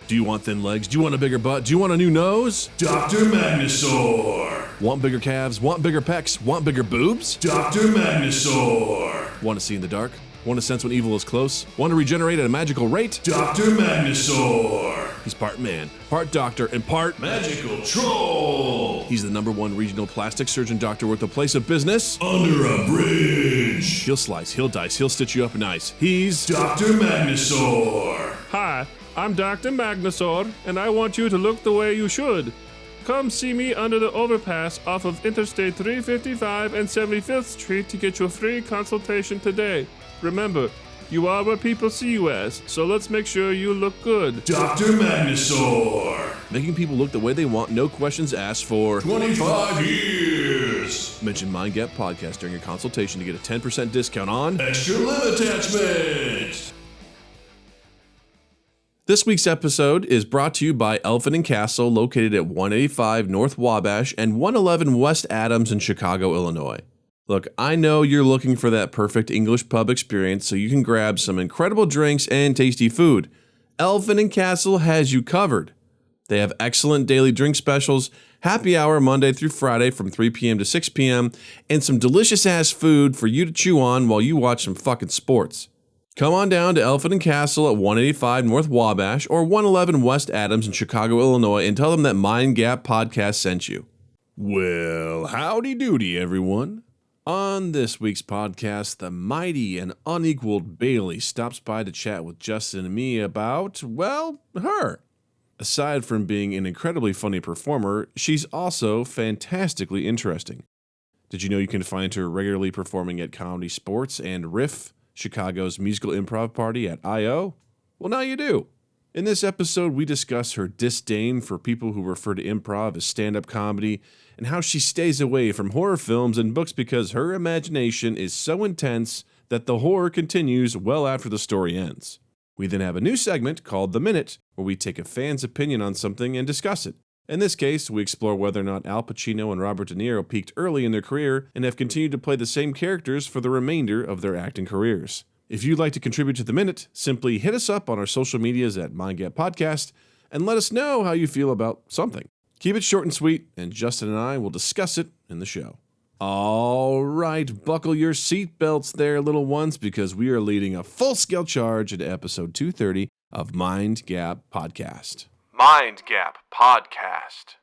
Do you want thin legs? Do you want a bigger butt? Do you want a new nose? Dr. Magnusaur. Want bigger calves? Want bigger pecs? Want bigger boobs? Dr. Magnusaur. Want to see in the dark? Want to sense when evil is close? Want to regenerate at a magical rate? Dr. Magnusaur. He's part man, part doctor, and part magical troll. He's the #1 regional plastic surgeon doctor with a place of business under a bridge. He'll slice, he'll dice, he'll stitch you up nice. He's Dr. Magnusaur. Hi, I'm Dr. Magnusaur, and I want you to look the way you should. Come see me under the overpass off of Interstate 355 and 75th Street to get your free consultation today. Remember, you are what people see you as, so let's make sure you look good. Dr. Magnusaur. Making people look the way they want, no questions asked for 25 years. Mention Mind Gap Podcast during your consultation to get a 10% discount on extra limb attachment. This week's episode is brought to you by Elephant and Castle, located at 185 North Wabash and 111 West Adams in Chicago, Illinois. Look, I know you're looking for that perfect English pub experience so you can grab some incredible drinks and tasty food. Elephant and Castle has you covered. They have excellent daily drink specials, happy hour Monday through Friday from 3 p.m. to 6 p.m., and some delicious-ass food for you to chew on while you watch some fucking sports. Come on down to Elephant and Castle at 185 North Wabash or 111 West Adams in Chicago, Illinois, and tell them that Mind Gap Podcast sent you. Well, howdy doody, everyone. On this week's podcast, the mighty and unequaled Bailey stops by to chat with Justin and me about, well, her. Aside from being an incredibly funny performer, she's also fantastically interesting. Did you know you can find her regularly performing at Comedy Sports and Riff, Chicago's musical improv party at I.O.? Well, now you do. In this episode, we discuss her disdain for people who refer to improv as stand-up comedy and how she stays away from horror films and books because her imagination is so intense that the horror continues well after the story ends. We then have a new segment called The Minute, where we take a fan's opinion on something and discuss it. In this case, we explore whether or not Al Pacino and Robert De Niro peaked early in their career and have continued to play the same characters for the remainder of their acting careers. If you'd like to contribute to The Minute, simply hit us up on our social medias at MindGap Podcast and let us know how you feel about something. Keep it short and sweet, and Justin and I will discuss it in the show. All right, buckle your seatbelts there, little ones, because we are leading a full-scale charge into episode 230 of Mind Gap Podcast. Mind Gap Podcast.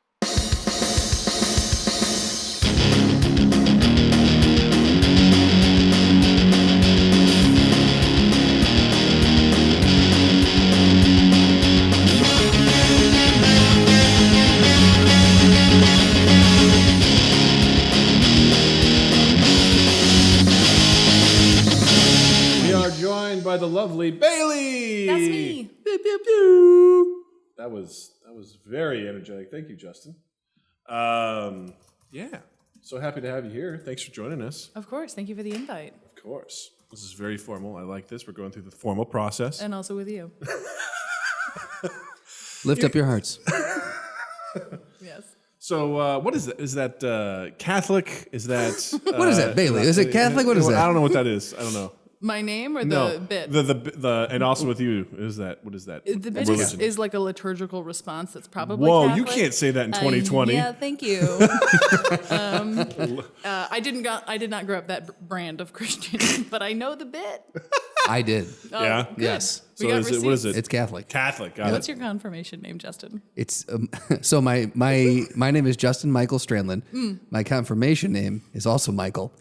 Joined by the lovely Bailey. That's me. Pew, pew, pew. That was very energetic. Thank you, Justin. Yeah. So happy to have you here. Thanks for joining us. Of course. Thank you for the invite. Of course. This is very formal. I like this. We're going through the formal process. And also with you. Lift up your hearts. Yes. So what is that? Is that Catholic? Is that what is that, Bailey? Is it Catholic? What is that? I don't know what that is. I don't know. My name or the bit? The and also with you is that what is that? The bit is like a liturgical response that's probably Whoa, Catholic. you can't say that in 2020. Yeah, thank you. I did not grow up that brand of Christian, but I know the bit. I did. Yeah. Good. Yes. So what is it? It's Catholic. Catholic. Got What's it. your confirmation name, Justin? It's so my name is Justin Michael Strandland. My confirmation name is also Michael.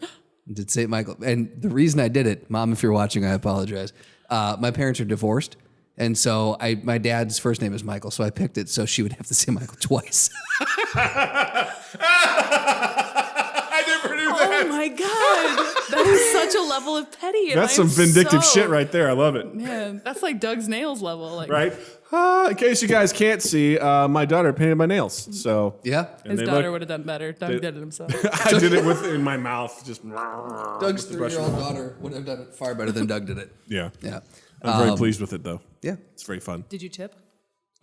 Did St. Michael. And the reason I did it, Mom, if you're watching, I apologize. My parents are divorced. And so my dad's first name is Michael. So I picked it so she would have to say Michael twice. I never knew that. Oh my God. That is such a level of petty. That's some vindictive shit right there. I love it. Man, that's like Doug's nails level. Like, Right? In case you guys can't see, my daughter painted my nails. So Yeah. his daughter would have done better. Doug did it himself. I did it in my mouth. Just Doug's 3-year-old daughter would have done it far better than Doug did it. Yeah. Yeah. I'm very pleased with it, though. Yeah. It's very fun. Did you tip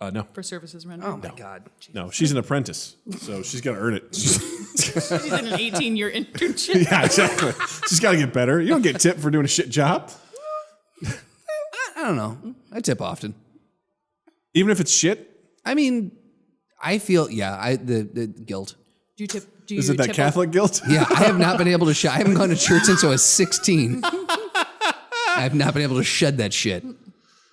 No. for services rendered? Oh my God. No, she's an apprentice, so she's got to earn it. She's in an 18-year internship. Yeah, exactly. She's got to get better. You don't get tipped for doing a shit job. I don't know. I tip often. Even if it's shit? I mean, I feel the guilt. Do you tip? Do Is it that tip Catholic guilt? Yeah, I have not been able to. I haven't gone to church since I was 16. I have not been able to shed that shit.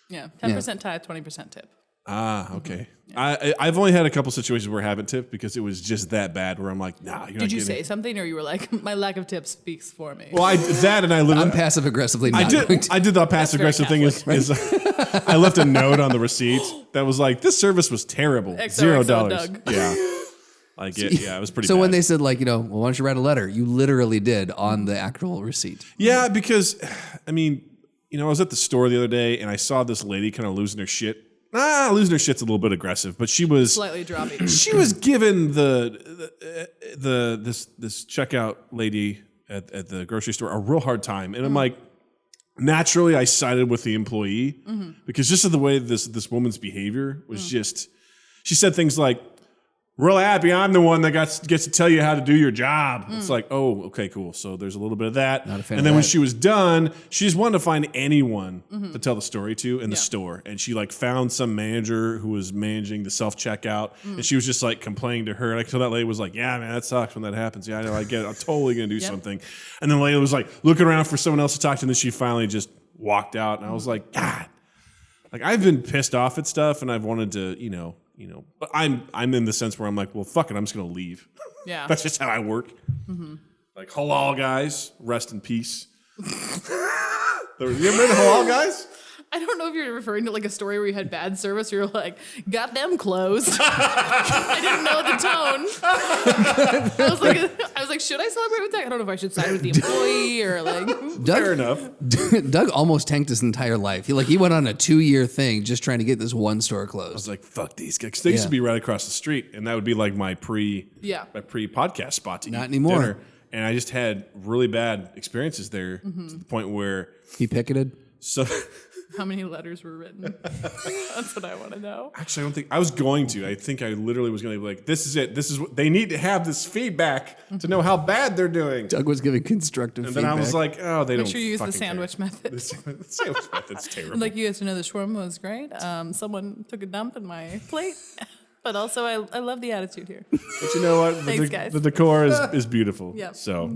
Yeah, 10% tithe, 20% tip. Ah, okay. I've only had a couple situations where I haven't tipped because it was just that bad where I'm like, nah, you're not Did you getting say it. something, or you were like, my lack of tips speaks for me? Well, I literally. I'm passive aggressively not going to. I did the passive aggressive thing is I left a note on the receipt that was like, this service was terrible. XOXO $0. Doug. Yeah. It was pretty So bad. when they said like, well, why don't you write a letter? You literally did on the actual receipt. Yeah, because, I mean, I was at the store the other day and I saw this lady kind of losing her shit. Losing her shit's a little bit aggressive, but she was Slightly droppy. she was giving this checkout lady at the grocery store a real hard time, and I'm like, naturally I sided with the employee because just of the way this woman's behavior was just, she said things like, real happy I'm the one that gets to tell you how to do your job. It's like, oh, okay, cool. So there's a little bit of that. Not a fan and of then when that. she was done, she just wanted to find anyone to tell the story to in the store. And she like found some manager who was managing the self-checkout. And she was just like complaining to her. And I could tell that lady was like, yeah, man, that sucks when that happens. Yeah, I know, I get it. I'm totally going to do something. And then the lady was like looking around for someone else to talk to. And then she finally just walked out. And I was like, God, like I've been pissed off at stuff and I've wanted to, but I'm in the sense where I'm like, well, fuck it, I'm just gonna leave. Yeah. That's just how I work. Like halal guys, rest in peace. You ever been to halal guys? I don't know if you're referring to like a story where you had bad service, or you're like, got them closed. I didn't know the tone. I was like, should I celebrate with that? I don't know if I should side with the employee or like. Fair enough. Doug almost tanked his entire life. He went on a 2-year thing just trying to get this one store I was closed. like, fuck these guys. 'Cause they used to be right across the street, and that would be like my pre-podcast spot to Not eat anymore. dinner. And I just had really bad experiences there to the point where He picketed. so. How many letters were written? That's what I want to know. Actually, I don't think I was going to. I think I literally was going to be like, this is it. This is what they need to have this feedback to know how bad they're doing. Doug was giving constructive And feedback. then I was like, oh, they don't. Make sure you use the fucking sandwich care. method. The sandwich method's terrible. Like, you guys to know the shawarma was great. Someone took a dump in my plate. But also, I love the attitude here. But you know what? Thanks, guys. The decor is beautiful. Yep. So,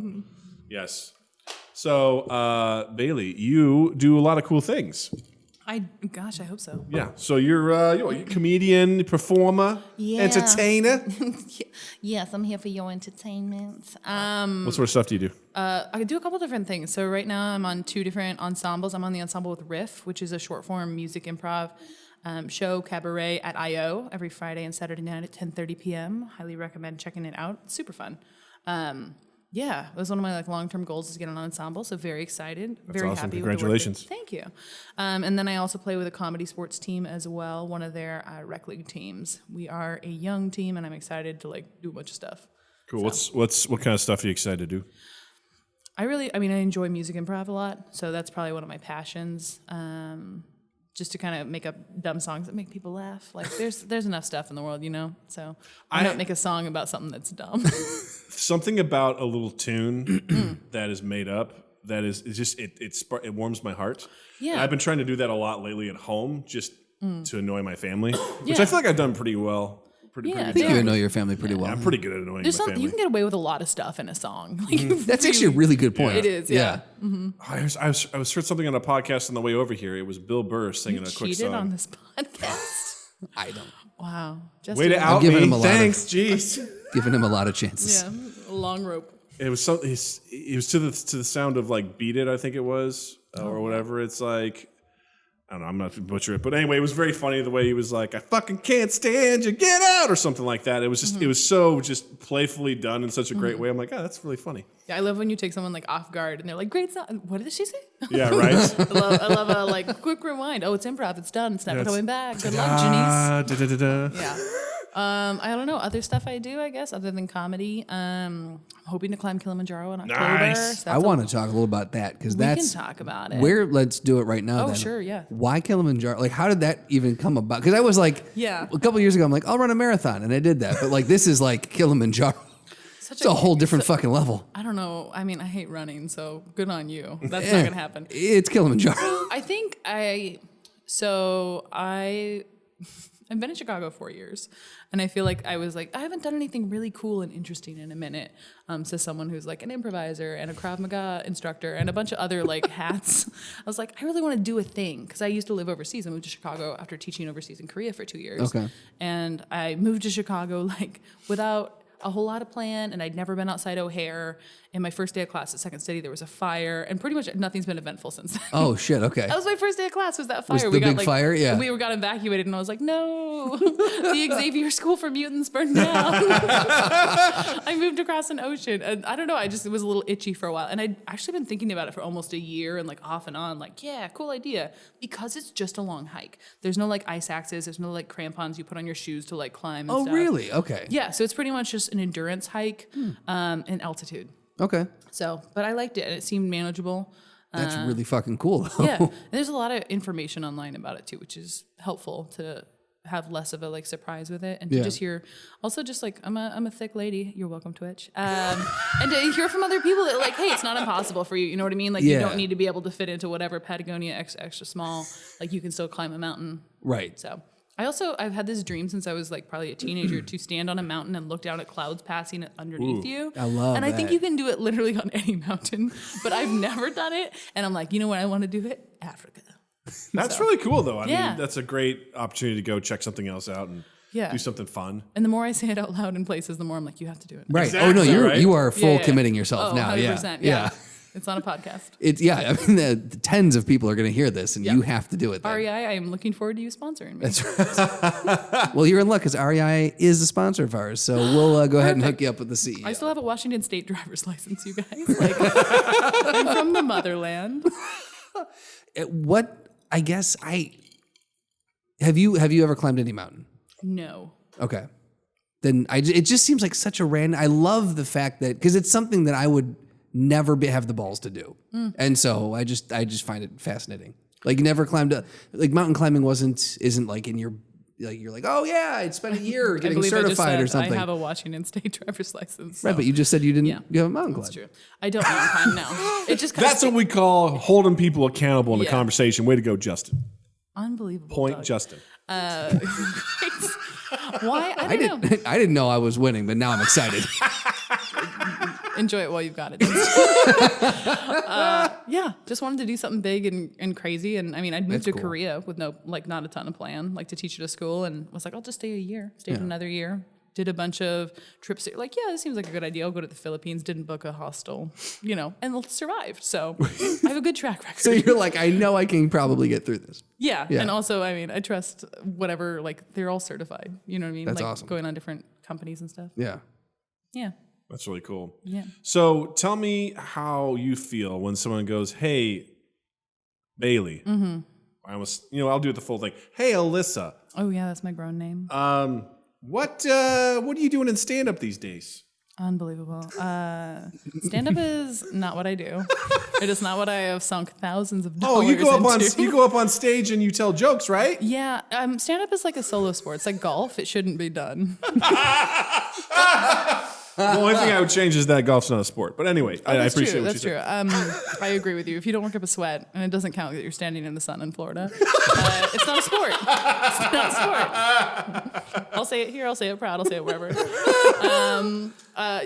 yes. So, Bailey, you do a lot of cool things. I hope so. Yeah. So you're a comedian, performer, entertainer. Yes, I'm here for your entertainment. What sort of stuff do you do? I do a couple different things. So right now I'm on 2 different ensembles. I'm on the ensemble with Riff, which is a short form music improv show cabaret at I.O. every Friday and Saturday night at 10:30 p.m. Highly recommend checking it out. It's super fun. Yeah, it was one of my long-term goals is to get an ensemble. So very excited, very awesome. happy. Congratulations. With the work. Thank you. And then I also play with a comedy sports team as well, one of their rec league teams. We are a young team, and I'm excited to do a bunch of stuff. Cool. What kind of stuff are you excited to do? I enjoy music improv a lot, so that's probably one of my passions. Just to kind of make up dumb songs that make people laugh. Like there's enough stuff in the world, So I don't make a song about something that's dumb. Something about a little tune that is made up that is just it warms my heart. Yeah. And I've been trying to do that a lot lately at home, just to annoy my family, which I feel like I've done pretty well. Pretty I good think job. you know your family pretty well. I'm pretty good at annoying my family. You can get away with a lot of stuff in a song. That's actually a really good point. It is, yeah. I was heard something on a podcast on the way over here. It was Bill Burr singing a quick Cheated song. on this podcast. I don't. Wow. Just Way to out giving me. him a lot of- Thanks, jeez. Giving him a lot of chances. Yeah, a long rope. It was so. It was to the sound of "Beat It," I think it was, or whatever. It's like. I don't know, I'm not going to butcher it. But anyway, it was very funny the way he was like, I fucking can't stand you, get out, or something like that. It was just, it was so just playfully done in such a great way. I'm like, oh, that's really funny. Yeah, I love when you take someone off guard and they're like, great song. What did she say? Yeah, right? I love a quick rewind. Oh, it's improv. It's done. It's never coming back. Good luck, Janice. Yeah. I don't know. Other stuff I do, I guess, other than comedy. I'm hoping to climb Kilimanjaro in October. Nice. So I want to talk a little about that because we that's can talk about it. let's do it right now. Oh, then. sure, yeah. Why Kilimanjaro? Like, how did that even come about? Because I was like, Yeah. a couple years ago, I'm like, I'll run a marathon, and I did that. But this is like Kilimanjaro. It's a whole different fucking level. I don't know. I mean, I hate running, so good on you. That's not gonna happen. It's Kilimanjaro. I think I've been in Chicago 4 years, and I feel like I haven't done anything really cool and interesting in a minute. So someone who's like an improviser and a Krav Maga instructor and a bunch of other like hats, I was like, I really want to do a thing because I used to live overseas. I moved to Chicago after teaching overseas in Korea for 2 years. Okay. And I moved to Chicago like without a whole lot of plan, and I'd never been outside O'Hare. In my first day of class at Second City, there was a fire, and pretty much nothing's been eventful since then. Oh shit. Okay. That was my first day of class. Was that fire? Was the big fire? Yeah. We got evacuated, and I was like, no, the Xavier School for Mutants burned down. I moved across an ocean, and I don't know. It was a little itchy for a while, and I'd actually been thinking about it for almost a year, and like off and on, like, yeah, cool idea, because it's just a long hike. There's no like ice axes. There's no like crampons you put on your shoes to like climb. And stuff. Really? Okay. Yeah. So it's pretty much just an endurance hike, in altitude. Okay. So, but I liked it, and it seemed manageable. That's really fucking cool, though. Yeah, and there's a lot of information online about it too, which is helpful to have less of a like surprise with it, and to just hear. Also, just like I'm a thick lady. You're welcome, Twitch. And to hear from other people that like, hey, it's not impossible for you. You know what I mean? Like you don't need to be able to fit into whatever Patagonia extra small. Like you can still climb a mountain. Right. So. I've had this dream since I was like probably a teenager to stand on a mountain and look down at clouds passing underneath you. I love And I think that. you can do it literally on any mountain, but I've never done it. And I'm like, you know what I want to do it? Africa. That's really cool, though. I Yeah. mean, that's a great opportunity to go check something else out and do something fun. And the more I say it out loud in places, the more I'm like, you have to do it. Right. Exactly, oh no, right? you are full Yeah. committing yourself Oh, now. 100%. Yeah. It's on a podcast. I mean, the tens of people are going to hear this, and you have to do it. Then. REI, I am looking forward to you sponsoring me. That's right. Well, you're in luck because REI is a sponsor of ours, so we'll go ahead and hook you up with the CEO. I still have a Washington State driver's license, you guys. Like, I'm from the motherland. Have you ever climbed any mountain? No. Okay. Then it just seems like such a random. I love the fact that because it's something that I would never have the balls to do, and so I just find it fascinating. Like you never climbed mountain climbing isn't like in your like you're like, oh yeah, I'd spent a year getting certified or something. I have a Washington State driver's license. Right, but you just said you didn't. You have a mountain climb. That's true. I don't mountain climb now. It just That's what we call holding people accountable in a conversation. Way to go, Justin. Unbelievable. Point, Doug. Justin. Great. Why? I don't know. I didn't know I was winning, but now I'm excited. Enjoy it while you've got it. Just wanted to do something big and crazy. And I mean, I'd moved to Korea with not a ton of plan, like to teach at a school, and was like, I'll just stay a year. Stayed another year. Did a bunch of trips. Like, yeah, this seems like a good idea. I'll go to the Philippines. Didn't book a hostel, and survived. So I have a good track record. So you're like, I know I can probably get through this. Yeah. And also, I mean, I trust whatever, like, they're all certified. You know what I mean? That's like, awesome. Going on different companies and stuff. Yeah. Yeah. That's really cool. Yeah. So tell me how you feel when someone goes, hey, Bailey. Mm-hmm. I almost, I'll do it the full thing. Hey, Alyssa. Oh, yeah, that's my grown name. What are you doing in stand-up these days? Unbelievable. Stand-up is not what I do. It is not what I have sunk thousands of dollars you go up on into. Stage and you tell jokes, right? Yeah, stand-up is like a solo sport. It's like golf. It shouldn't be done. The only thing I would change is that golf's not a sport. But anyway, I appreciate what you said. That's true. I agree with you. If you don't work up a sweat, and it doesn't count that you're standing in the sun in Florida, it's not a sport. It's not a sport. I'll say it here. I'll say it proud. I'll say it wherever.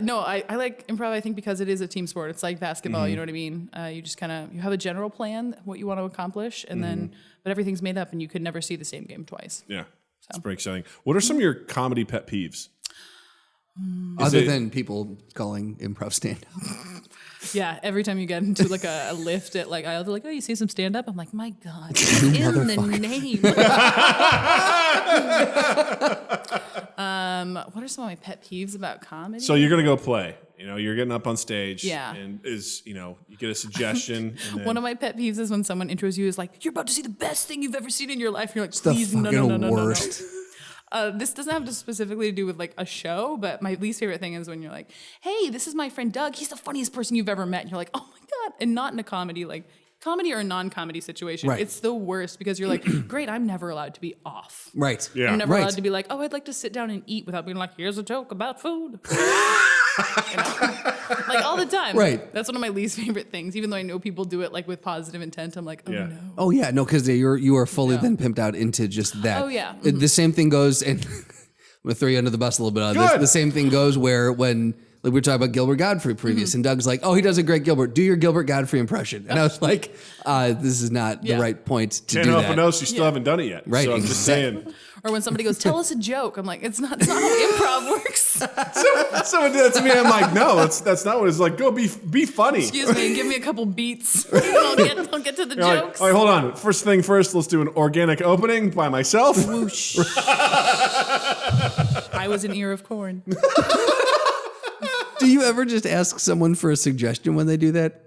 No, I like improv, I think, because it is a team sport. It's like basketball, you know what I mean? You just you have a general plan, what you want to accomplish, and but everything's made up, and you could never see the same game twice. Yeah, it's pretty exciting. What are some of your comedy pet peeves? Other than people calling improv stand-up. Yeah, every time you get into like a lift at like aisle, they're like, oh, you see some stand-up? I'm like, my God, in the name. What are some of my pet peeves about comedy? So you're going to go play. You're getting up on stage. Yeah. And you get a suggestion. And then, one of my pet peeves is when someone intros you as like, you're about to see the best thing you've ever seen in your life. And you're like, please, no. Worst. This doesn't have to specifically do with like a show, but my least favorite thing is when you're like, hey, this is my friend Doug. He's the funniest person you've ever met. And you're like, oh my God. And not in a comedy or a non-comedy situation. Right. It's the worst because you're like, great, I'm never allowed to be off. Right. Yeah. I'm never allowed to be like, oh, I'd like to sit down and eat without being like, here's a joke about food. You know? Like all the time. Right. That's one of my least favorite things. Even though I know people do it like with positive intent, I'm like, oh Yeah. no. Oh yeah, no, because you are fully then pimped out into just that. Oh, yeah. The same thing goes, and I'm gonna throw you under the bus a little bit on this. Good. The same thing goes where when like we were talking about Gilbert Godfrey previous, and Doug's like, oh, he does a great Gilbert. Do your Gilbert Godfrey impression, and I was like, this is not the right point to Can't do help that. but notice you still haven't done it yet. Right, So I'm just saying. Or when somebody goes, tell us a joke. I'm like, it's not how improv works. Someone did that to me. I'm like, no, that's not what it's like. Go be funny. Excuse me, give me a couple beats. I'll get to the You're jokes. Like, hold on. First thing first, let's do an organic opening by myself. Whoosh. I was an ear of corn. Do you ever just ask someone for a suggestion when they do that?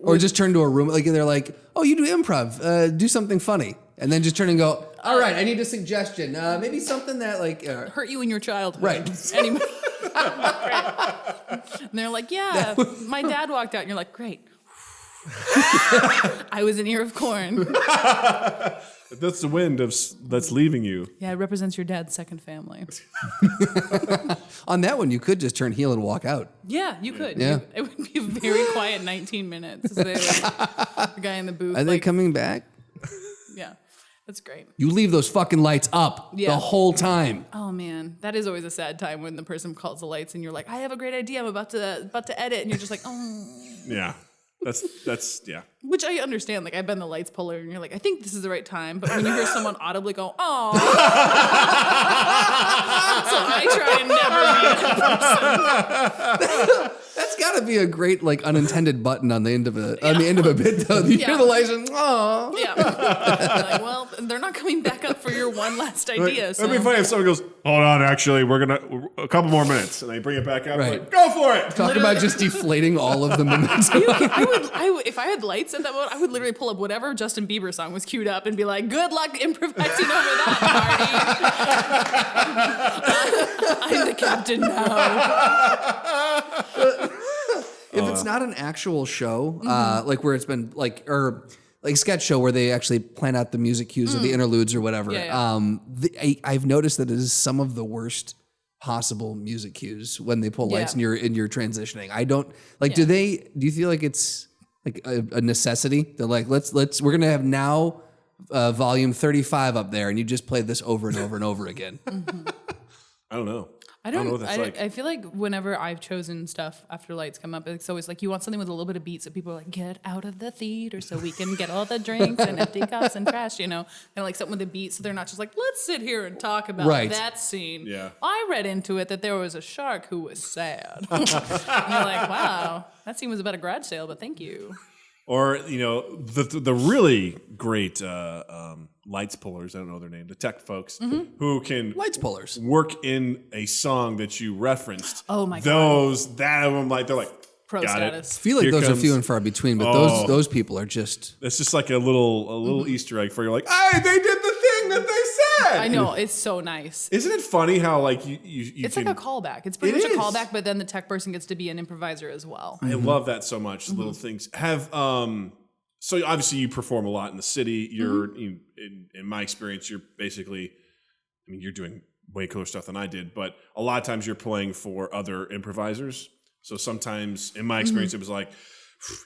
Or just turn to a room, like they're like, oh, you do improv, do something funny. And then just turn and go, all right, I need a suggestion. Maybe something that like... hurt you in your childhood. Right. Anyway. And they're like, yeah, my dad walked out. And you're like, great. I was an ear of corn. That's the wind that's leaving you. Yeah, it represents your dad's second family. On that one, you could just turn heel and walk out. Yeah, you could. Yeah. It would be a very quiet 19 minutes. The guy in the booth. Are they coming back? Yeah, that's great. You leave those fucking lights up the whole time. Oh man, that is always a sad time when the person calls the lights and you're like, I have a great idea. I'm about to edit, and you're just like, oh. Yeah. That's yeah. Which I understand. Like I've been the lights puller, and you're like, I think this is the right time. But when you hear someone audibly go, oh, so I try and never be that person. That's got to be a great like unintended button on the end of a bit though. You hear the lights and oh. Yeah. Like, well, they're not coming back up for your one last idea. So. It'd be funny if someone goes, hold on, actually, we're a couple more minutes, and they bring it back up. Right. Like, go for it. Talk about just deflating all of the momentum. I would, if I had lights at that moment, I would literally pull up whatever Justin Bieber song was queued up and be like, good luck improvising over that party. I'm the captain now. If it's not an actual show, like where it's been like sketch show where they actually plan out the music cues or the interludes or whatever. I've noticed that it is some of the worst possible music cues when they pull lights and you're transitioning. I don't like. Do you feel like it's like a necessity? They're like, we're gonna have now volume 35 up there, and you just play this over and over and over again. I don't know. I don't know what that's like. I feel like whenever I've chosen stuff after lights come up, it's always like you want something with a little bit of beat, so people are like, get out of the theater so we can get all the drinks and empty cups and trash, you know? And like something with a beat, so they're not just like, let's sit here and talk about that scene. Yeah. I read into it that there was a shark who was sad. And you're like, wow, that scene was about a garage sale, but thank you. Or, you know, the really great lights pullers, I don't know their name, the tech folks, who can Lights pullers work in a song that you referenced. Oh my God. That of them, like, they're like, Pro got status. I feel like Here those are comes- few and far between, but those people are just... It's just like a little Easter egg for you, like, hey, they did the thing that they said. I know, it's so nice. Isn't it funny how like you It's can, like a callback. It's pretty It much is. a callback, but then the tech person gets to be an improviser as well. I love that so much. The little things have. So obviously you perform a lot in the city. You're in my experience, you're basically. I mean, you're doing way cooler stuff than I did, but a lot of times you're playing for other improvisers. So sometimes, in my experience, it was like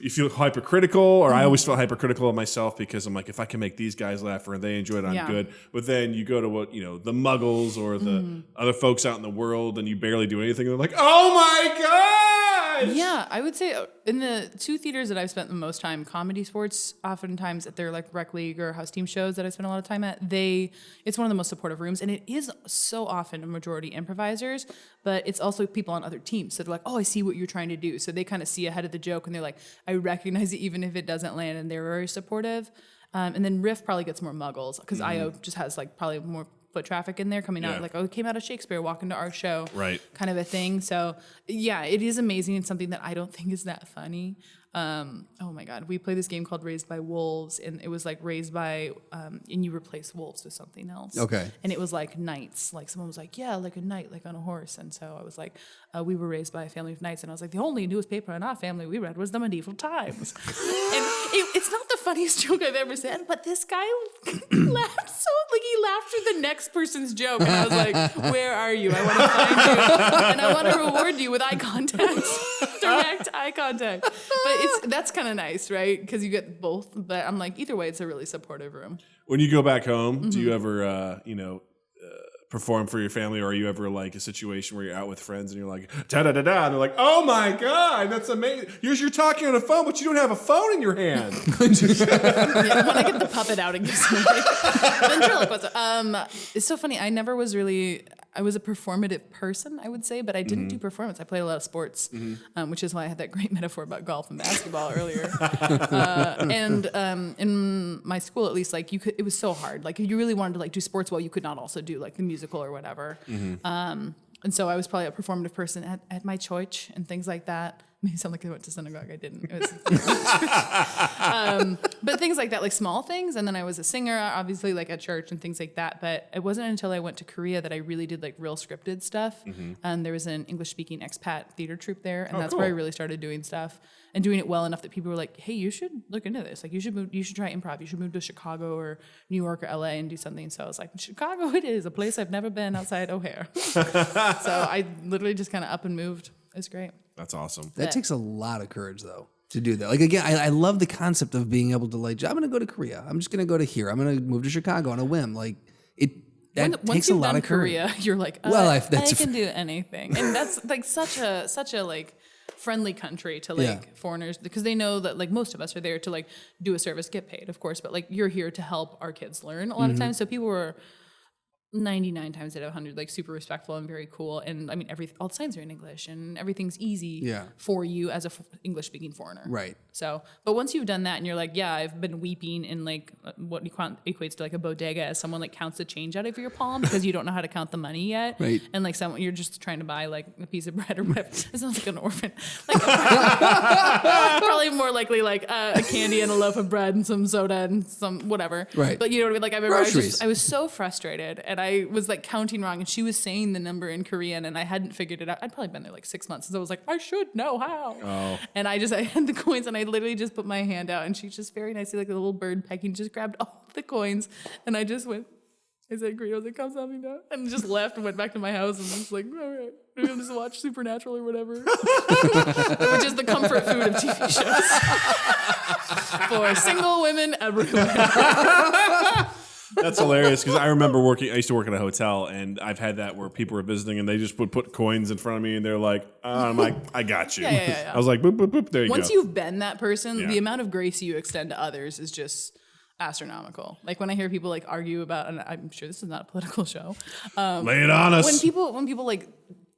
you feel hypercritical, or I always felt hypercritical of myself because I'm like, if I can make these guys laugh or they enjoy it, I'm good. But then you go to the Muggles or the other folks out in the world, and you barely do anything. And they're like, oh my god! Yeah, I would say in the two theaters that I've spent the most time, Comedy Sports, oftentimes at their like rec league or house team shows that I spend a lot of time at, it's one of the most supportive rooms, and it is so often a majority improvisers, but it's also people on other teams. So they're like, oh, I see what you're trying to do. So they kind of see ahead of the joke, and they're like, I recognize it even if it doesn't land, and they're very supportive. And then Riff probably gets more Muggles because IO just has like probably more foot traffic in there coming out, like, oh, it came out of Shakespeare, walking to our show, Right. kind of a thing. So yeah, it is amazing and something that I don't think is that funny. oh my God, we played this game called Raised by Wolves, and it was like raised by, and you replace wolves with something else. Okay. And it was like knights. Like someone was like, yeah, like a knight, like on a horse. And so I was like, we were raised by a family of knights. And I was like, the only newspaper in our family we read was the Medieval Times. And it's not the funniest joke I've ever said, but this guy laughed so, like he laughed through the next person's joke. And I was like, where are you? I want to find you. And I want to reward you with eye contact, direct eye contact. But that's kind of nice, right? Because you get both. But I'm like, either way, it's a really supportive room. When you go back home, do you ever, perform for your family, or are you ever like a situation where you're out with friends and you're like, da-da-da-da, and they're like, oh my God, that's amazing. You're talking on a phone, but you don't have a phone in your hand. When I get the puppet out and give somebody ventriloquism. It's so funny. I was a performative person, I would say, but I didn't do performance. I played a lot of sports, which is why I had that great metaphor about golf and basketball earlier. And in my school, at least, like it was so hard. Like if you really wanted to like do sports well, you could not also do like the musical or whatever. And so I was probably a performative person at my church and things like that. Made it sound like I went to synagogue. I didn't. It was, but things like that, like small things. And then I was a singer, obviously, like at church and things like that. But it wasn't until I went to Korea that I really did like real scripted stuff. And there was an English-speaking expat theater troupe there, and that's where I really started doing stuff and doing it well enough that people were like, "Hey, you should look into this. Like, you should try improv. You should move to Chicago or New York or LA and do something." So I was like, "Chicago, it is a place I've never been outside O'Hare." So I literally just kind of up and moved. It's great. That's awesome. That takes a lot of courage, though, to do that. Like, again, I love the concept of being able to, like, I'm going to go to Korea. I'm just going to go to here. I'm going to move to Chicago on a whim. Like, that takes a lot of courage. Korea, you're like, I can do anything. And that's, like, such a like, friendly country to, like, foreigners, because they know that, like, most of us are there to, like, do a service, get paid, of course, but, like, you're here to help our kids learn a lot of times. So people were 99 times out of 100, like super respectful and very cool. And I mean, all the signs are in English and everything's easy for you as a English speaking foreigner. Right. So, but once you've done that and you're like, yeah, I've been weeping in like what equates to like a bodega as someone like counts the change out of your palm because you don't know how to count the money yet. Right. And like you're just trying to buy like a piece of bread or whatever. It sounds like an orphan. Like probably more likely like a candy and a loaf of bread and some soda and some whatever. Right. But you know what I mean? Like I remember Groceries. I was so frustrated and I was like counting wrong and she was saying the number in Korean and I hadn't figured it out. I'd probably been there like 6 months. So I was like, I should know how. Oh. And I had the coins and I literally just put my hand out and she just very nicely, like a little bird pecking, just grabbed all the coins and I just went, I said, Korea, like, come help me now. And just left and went back to my house and was like, all right, maybe I'll just watch Supernatural or whatever. Which is the comfort food of TV shows. For single women everywhere. That's hilarious because I remember I used to work in a hotel and I've had that where people were visiting and they just would put coins in front of me and they're like, I'm like, I got you. Yeah. I was like, boop, boop, boop, there you go. Once you've been that person, the amount of grace you extend to others is just astronomical. Like when I hear people like argue about, and I'm sure this is not a political show. Lay it on us. When people like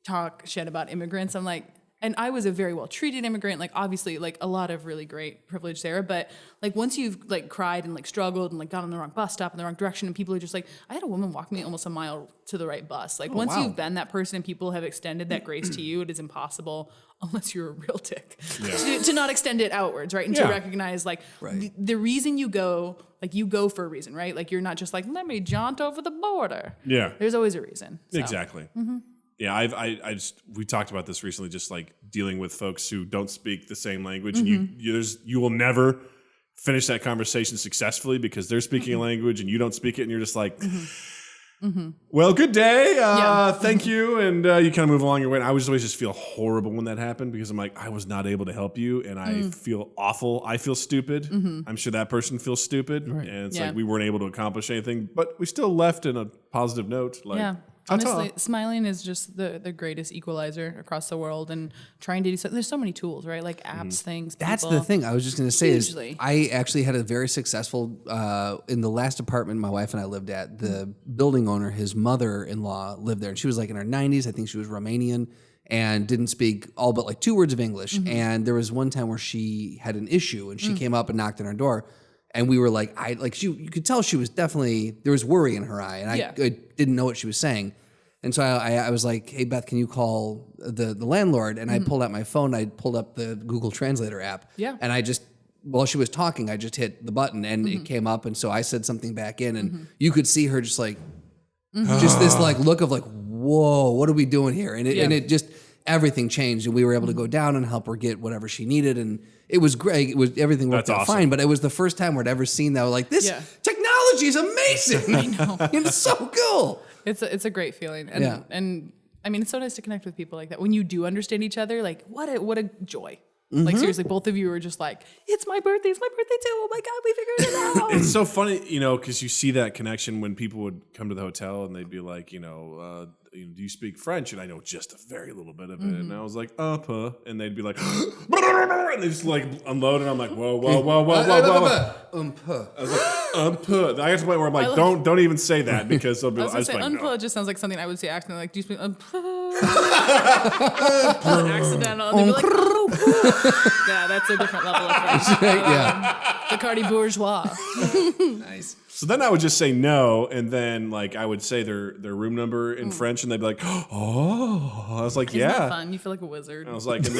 talk shit about immigrants, I'm like, and I was a very well treated immigrant, like obviously like a lot of really great privilege there, but like once you've like cried and like struggled and like got on the wrong bus stop in the wrong direction and people are just like, I had a woman walk me almost a mile to the right bus. Like once you've been that person and people have extended that grace to you, it is impossible unless you're a real dick to not extend it outwards, right? And to recognize like the reason you go for a reason, right? Like you're not just like, let me jaunt over the border. Yeah. There's always a reason. So. Exactly. Mm-hmm. Yeah, we talked about this recently, just like dealing with folks who don't speak the same language, and you will never finish that conversation successfully because they're speaking a language and you don't speak it, and you're just like, well, good day, thank you, and you kind of move along your way. And I would always just feel horrible when that happened because I'm like, I was not able to help you, and I feel awful. I feel stupid. I'm sure that person feels stupid, and it's like we weren't able to accomplish anything, but we still left in a positive note. Like, honestly, smiling is just the greatest equalizer across the world, and trying to do something. There's so many tools, right? Like apps, things. That's the thing. I was just going to say is I actually had a very successful in the last apartment my wife and I lived at. The building owner, his mother-in-law lived there, and she was like in her 90s. I think she was Romanian and didn't speak all but like 2 words of English. And there was one time where she had an issue, and she came up and knocked on our door. And we were like, you could tell she was definitely, there was worry in her eye, and I didn't know what she was saying. And so I was like, hey, Beth, can you call the landlord? And I pulled out my phone. I pulled up the Google Translator app. Yeah. And I just, while she was talking, I just hit the button and it came up. And so I said something back in and you could see her just like, just this like look of like, whoa, what are we doing here? And it just, everything changed. And we were able to go down and help her get whatever she needed. And it was great. Everything worked out fine. But it was the first time we'd ever seen that. Like, this technology is amazing. I know. It's so cool. It's a great feeling. And, and I mean, it's so nice to connect with people like that. When you do understand each other, like what a joy. Like seriously, both of you are just like, it's my birthday too. Oh my God, we figured it out. It's so funny, because you see that connection when people would come to the hotel and they'd be like, do you speak French? And I know just a very little bit of it. And I was like, and they'd be like, and they just like unload, and I'm like, whoa. I was like, I get to the point where I'm like, don't even say that, because they'll be like, no. Just sounds like something I would say accidentally. Like, do you speak accidental? And they'd be like, yeah, that's a different level of French. The Cardi Bourgeois. Nice. So then I would just say no, and then like I would say their room number in French, and they'd be like, "Oh," I was like, Isn't "Yeah." that fun? You feel like a wizard. And I was like, and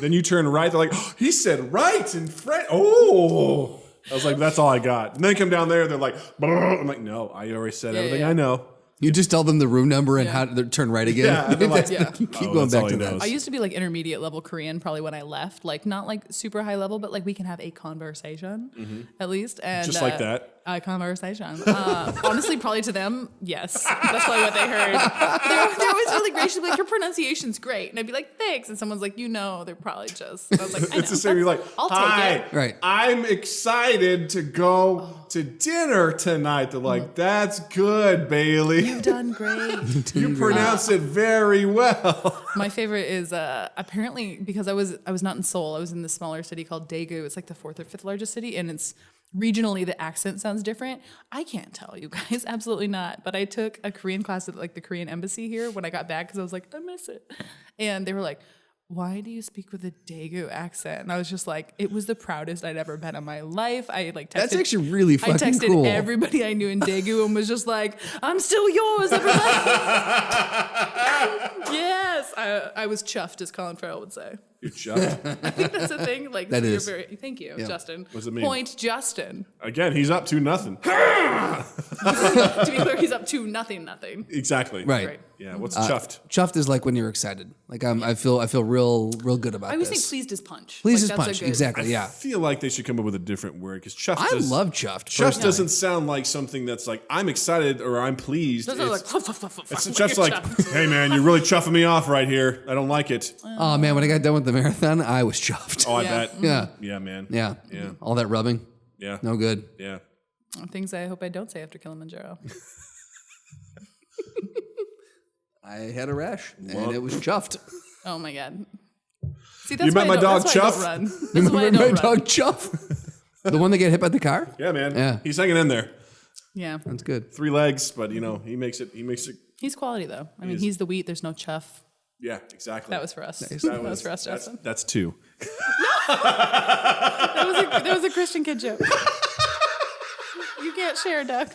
then you turn right. They're like, oh, "He said right in French." Oh, I was like, "That's all I got." And then come down there, they're like, "I'm like, no, I already said everything I know." You just tell them the room number and how to turn right again. Yeah, and they're like, keep going back to that. I used to be like intermediate level Korean probably when I left, like not like super high level, but like we can have a conversation at least. And just like that. A conversation. Honestly, probably to them, yes. That's probably what they heard. They're always really gracious. Like, your pronunciation's great. And I'd be like, thanks. And someone's like, they're probably just. And I was like, I know. It's the same. You're like, I'll hi, take it. Right. I'm excited to go to dinner tonight. They're like, that's good, Bailey. You've done great. You pronounce it very well. My favorite is apparently because I was not in Seoul. I was in this smaller city called Daegu. It's like the 4th or 5th largest city, and it's regionally the accent sounds different. I can't tell you guys, absolutely not. But I took a Korean class at like the Korean embassy here when I got back because I was like, I miss it. And they were like, why do you speak with a Daegu accent? And I was just like, it was the proudest I'd ever been in my life. I like texted, That's actually really fucking I texted cool. everybody I knew in Daegu and was just like, I'm still yours, everybody. Yes, I was chuffed, as Colin Farrell would say. You're chuffed. I think that's a thing. Like that is. Thank you, Justin. What does it mean? Point Justin. Again, he's up to nothing. To be clear, he's up to nothing. Exactly. Right. Yeah. What's chuffed? Chuffed is like when you're excited. Like I feel real good about this. I always think pleased is punch. Pleased Like, is that's a punch. good- Exactly. I feel like they should come up with a different word, because chuffed. I love chuffed. Chuffed doesn't sound like something that's like I'm excited or I'm pleased. Those are like, It's chuff's like, hey man, you're really chuffing me off right here. I don't like it. Oh man, when I got done with the marathon, I was chuffed. Oh, I Yeah. bet. Yeah. Yeah, man. Yeah. Yeah. All that rubbing. Yeah. No good. Yeah. Things I hope I don't say after Kilimanjaro. I had a rash and it was chuffed. Oh my god. See, that's You met why my dog that's why I don't Chuff? run. That's why I Remember don't my run. dog Chuff? The one that get hit by the car? Yeah, man. Yeah. He's hanging in there. Yeah, That's good. 3 legs, but he makes it. he's quality though. I mean, is. he's the wheat. There's no chuff. Yeah, exactly. That was for us. Nice. That was for us, Justin. That's 2. That was a Christian kid joke. You can't share, Doug.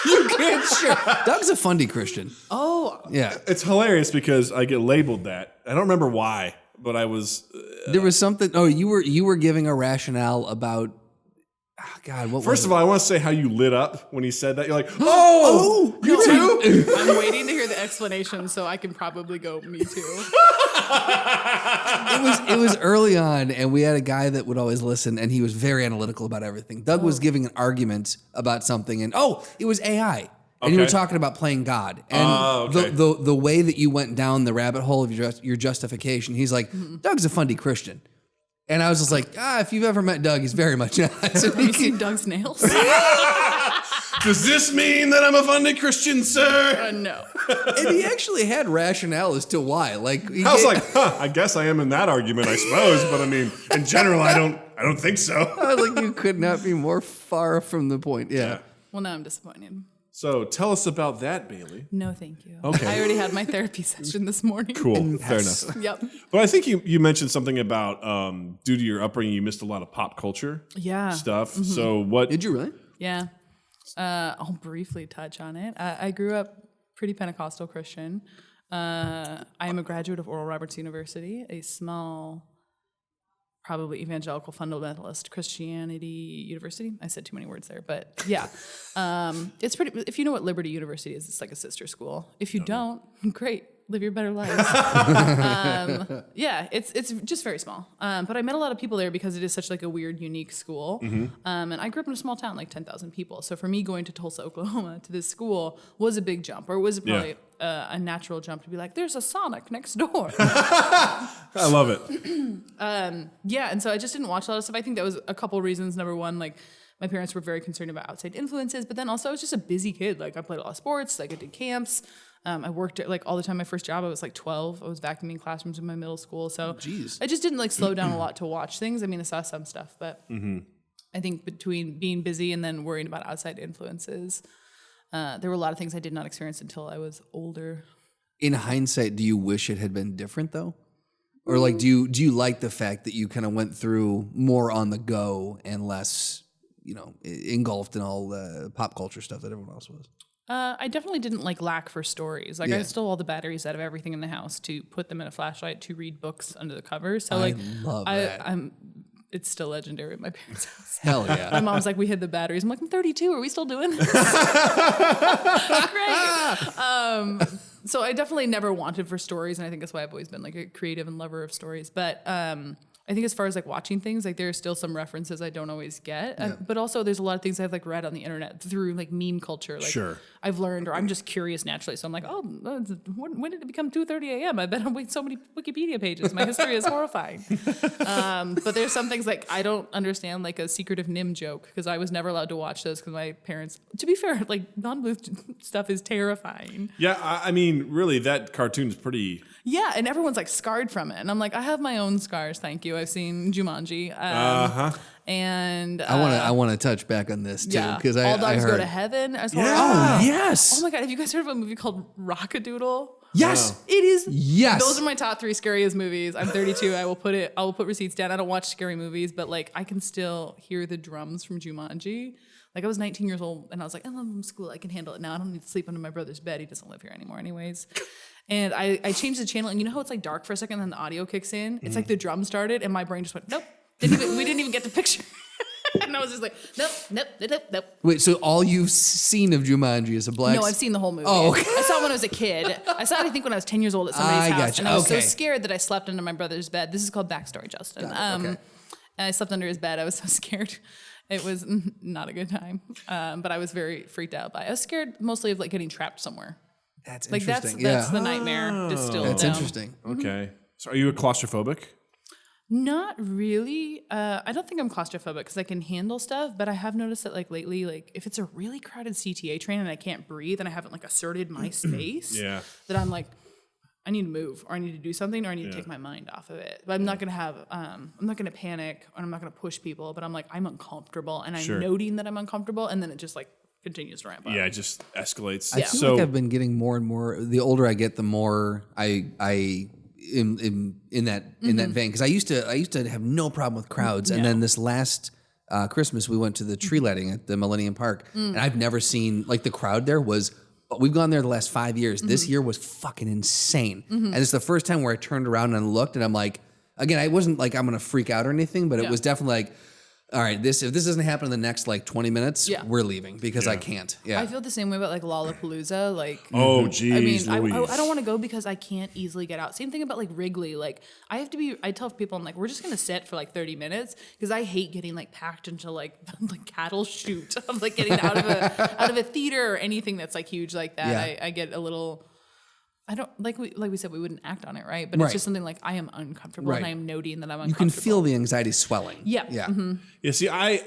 You can't share. Doug's a fundy Christian. Oh, Yeah. It's hilarious because I get labeled that. I don't remember why, but I was. There was something. Oh, you were giving a rationale about. Oh, God, what First was of all, I want to say how you lit up when he said that. You're like, oh, you too? I'm waiting to hear the explanation so I can probably go, me too. it was early on, and we had a guy that would always listen, and he was very analytical about everything. Doug was giving an argument about something, and it was AI. And you were Okay. talking about playing God. And okay. the way that you went down the rabbit hole of your justification, he's like, Doug's a fundy Christian. And I was just like, if you've ever met Doug, he's very much not. Have you seen Doug's nails? Does this mean that I'm a funny Christian, sir? No. And he actually had rationale as to why. Like I was like, I guess I am in that argument, I suppose. But I mean, in general, I don't think so. I was like, you could not be more far from the point. Yeah. Well, now I'm disappointed. So tell us about that, Bailey. No, thank you. Okay. I already had my therapy session this morning. Cool. Fair enough. Yep. But I think you mentioned something about due to your upbringing, you missed a lot of pop culture stuff. So what? Did you really? Yeah. I'll briefly touch on it. I grew up pretty Pentecostal Christian. I am a graduate of Oral Roberts University, a small, probably evangelical fundamentalist Christianity university. I said too many words there, but yeah. It's pretty, if you know what Liberty University is, it's like a sister school. If you don't, great. Live your better life. Yeah, it's just very small. But I met a lot of people there because it is such like a weird, unique school. And I grew up in a small town, like 10,000 people. So for me, going to Tulsa, Oklahoma, to this school was a big jump, or was probably a natural jump to be like, there's a Sonic next door. I love it. Yeah, and so I just didn't watch a lot of stuff. I think that was a couple reasons. Number one, like my parents were very concerned about outside influences, but then also I was just a busy kid. Like I played a lot of sports, like I did camps. I worked at, like all the time. My first job, I was like 12. I was vacuuming classrooms in my middle school. So I just didn't like slow down a lot to watch things. I mean, I saw some stuff, but I think between being busy and then worrying about outside influences, there were a lot of things I did not experience until I was older. In hindsight, do you wish it had been different though? Or like, do you like the fact that you kind of went through more on the go and less, engulfed in all the pop culture stuff that everyone else was? I definitely didn't like lack for stories. Like I stole all the batteries out of everything in the house to put them in a flashlight to read books under the covers. So like, love that. It's still legendary at my parents' house. Hell yeah. My mom's like, we hid the batteries. I'm like, I'm 32. Are we still doing this? Great. So I definitely never wanted for stories, and I think that's why I've always been like a creative and lover of stories. But I think as far as like watching things, like there are still some references I don't always get. But also there's a lot of things I've like read on the internet through like meme culture. Like I've learned, or I'm just curious naturally. So I'm like, oh, when did it become 2:30 a.m.? I bet I'm reading so many Wikipedia pages. My history is horrifying. But there's some things like I don't understand, like a secretive Nim joke, because I was never allowed to watch those because my parents, to be fair, like non-blue stuff is terrifying. Yeah, I mean, really, that cartoon is pretty... Yeah, and everyone's like scarred from it. And I'm like, I have my own scars, thank you. I've seen Jumanji. And I want to touch back on this too, because All Dogs I heard Go to Heaven. Oh yes. Oh my god, have you guys heard of a movie called Rockadoodle? Yes. It is. Yes. Those are my top 3 scariest movies. I'm 32. I will put receipts down. I don't watch scary movies, but like I can still hear the drums from Jumanji. Like I was 19 years old and I was like, I love school. I can handle it now. I don't need to sleep under my brother's bed. He doesn't live here anymore anyways. And I changed the channel, and you know how it's like dark for a second and then the audio kicks in? It's like the drum started and my brain just went, nope. We didn't even get the picture. And I was just like, nope. Wait, so all you've seen of Jumanji is a black... No, I've seen the whole movie. Oh, okay. I saw it when I was a kid. I saw it, I think, when I was 10 years old at somebody's house. Gotcha. And I was so Okay. scared that I slept under my brother's bed. This is called backstory, Justin. Okay. And I slept under his bed. I was so scared. It was not a good time. But I was very freaked out by it. I was scared mostly of like getting trapped somewhere. That's Like interesting. that's the nightmare distilled That's down. interesting. Okay. So are you a claustrophobic? Not really. I don't think I'm claustrophobic because I can handle stuff, but I have noticed that like lately, like if it's a really crowded CTA train and I can't breathe and I haven't like asserted my space, that I'm like, I need to move or I need to do something or I need to take my mind off of it. But I'm not gonna have, I'm not gonna panic or I'm not gonna push people, but I'm like, I'm uncomfortable and I'm noting that I'm uncomfortable and then it just like continues to ramp up. Yeah, it just escalates. I feel like I've been getting more and more. The older I get, the more I in that vein, because I used to have no problem with crowds, and then this last Christmas we went to the tree lighting at the Millennium Park, and I've never seen like the crowd there was. We've gone there the last 5 years. This year was fucking insane, and it's the first time where I turned around and looked, and I'm like, again, I wasn't like I'm gonna freak out or anything, but it was definitely like. All right, if this doesn't happen in the next like 20 minutes, we're leaving because I can't. Yeah, I feel the same way about like Lollapalooza. Like, oh geez, I mean, Louise. I don't want to go because I can't easily get out. Same thing about like Wrigley. Like, I tell people, I'm like, we're just gonna sit for like 30 minutes because I hate getting like packed into like cattle chute of like getting out of a theater or anything that's like huge like that. Yeah. I get a little. I don't like we said we wouldn't act on it, right? But it's just something like I am uncomfortable and I am noting that I'm uncomfortable. You can feel the anxiety swelling. Yeah. Yeah. See, I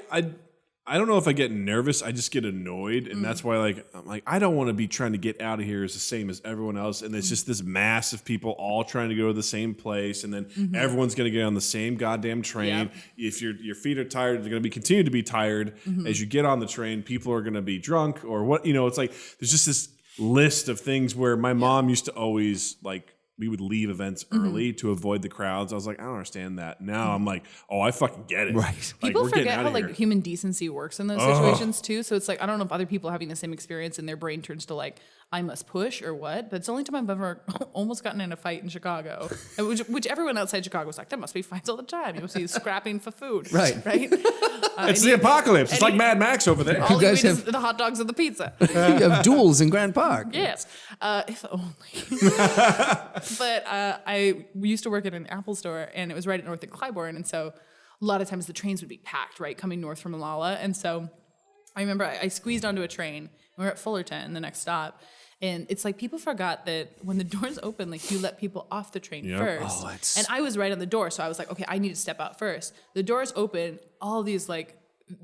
don't know if I get nervous. I just get annoyed, and that's why I'm like I don't want to be trying to get out of here as the same as everyone else, and it's just this mass of people all trying to go to the same place, and then everyone's going to get on the same goddamn train. If your feet are tired, they're going to continue to be tired as you get on the train. People are going to be drunk or what it's like. There's just this list of things where my mom used to always like we would leave events early to avoid the crowds. I was like, I don't understand that. Now I'm like, oh, I fucking get it. Right. Like, People we're getting forget out how of like here. human decency works in those situations too. So it's like I don't know if other people are having the same experience and their brain turns to like I must push or what, but it's the only time I've ever almost gotten in a fight in Chicago, which everyone outside Chicago was like, there must be fights all the time. You must be scrapping for food. Right. It's the apocalypse. It's like Mad Max over there. All you guys eat is have- the hot dogs and the pizza. You have duels in Grand Park. Yes, if only. But we used to work at an Apple store, and it was right at North and Clybourne, and so a lot of times the trains would be packed, right, coming north from Malala, and so I remember I squeezed onto a train. We were at Fullerton, the next stop, and it's like people forgot that when the doors open, like you let people off the train first. And I was right on the door, so I was like, okay, I need to step out first. The doors open, all these like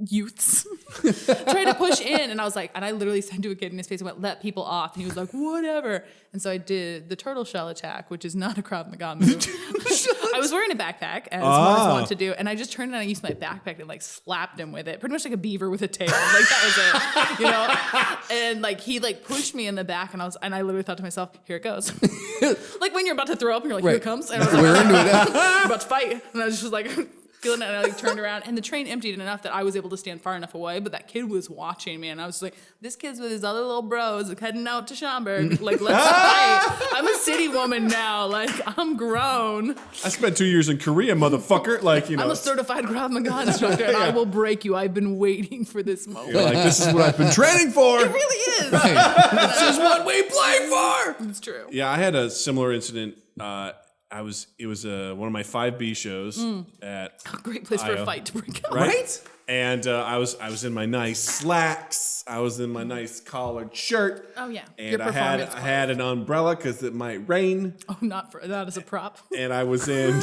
youths trying to push in, and I was like, and I literally said to a kid in his face, I went, let people off, and he was like, whatever. And so I did the turtle shell attack, which is not a Krav Maga move. I was wearing a backpack, as Mars wanted to do, and I just turned and I used my backpack and like slapped him with it, pretty much like a beaver with a tail. Like that was it, you know. And like he like pushed me in the back, and I literally thought to myself, here it goes. Like when you're about to throw up, and you're like, here it comes, and I was like, We're into it. we're about to fight, and I was just like. Feeling it, and I like turned around, and the train emptied enough that I was able to stand far enough away. But that kid was watching me, and I was like, "This kid's with his other little bros, like, heading out to Schaumburg. Like, let's fight. I'm a city woman now. Like, I'm grown. I spent 2 years in Korea, motherfucker. Like, you know. I'm a certified Krav Maga instructor, and I will break you. I've been waiting for this moment. You're like, this is what I've been training for. It really is. This is what we play for. It's true. Yeah, I had a similar incident. It was one of my 5B shows at Great place for IO. a fight to break out. right? And I was in my nice slacks. I was in my nice collared shirt. Oh yeah. And Your I performance. had an umbrella because it might rain. Oh, not as a prop. And I was in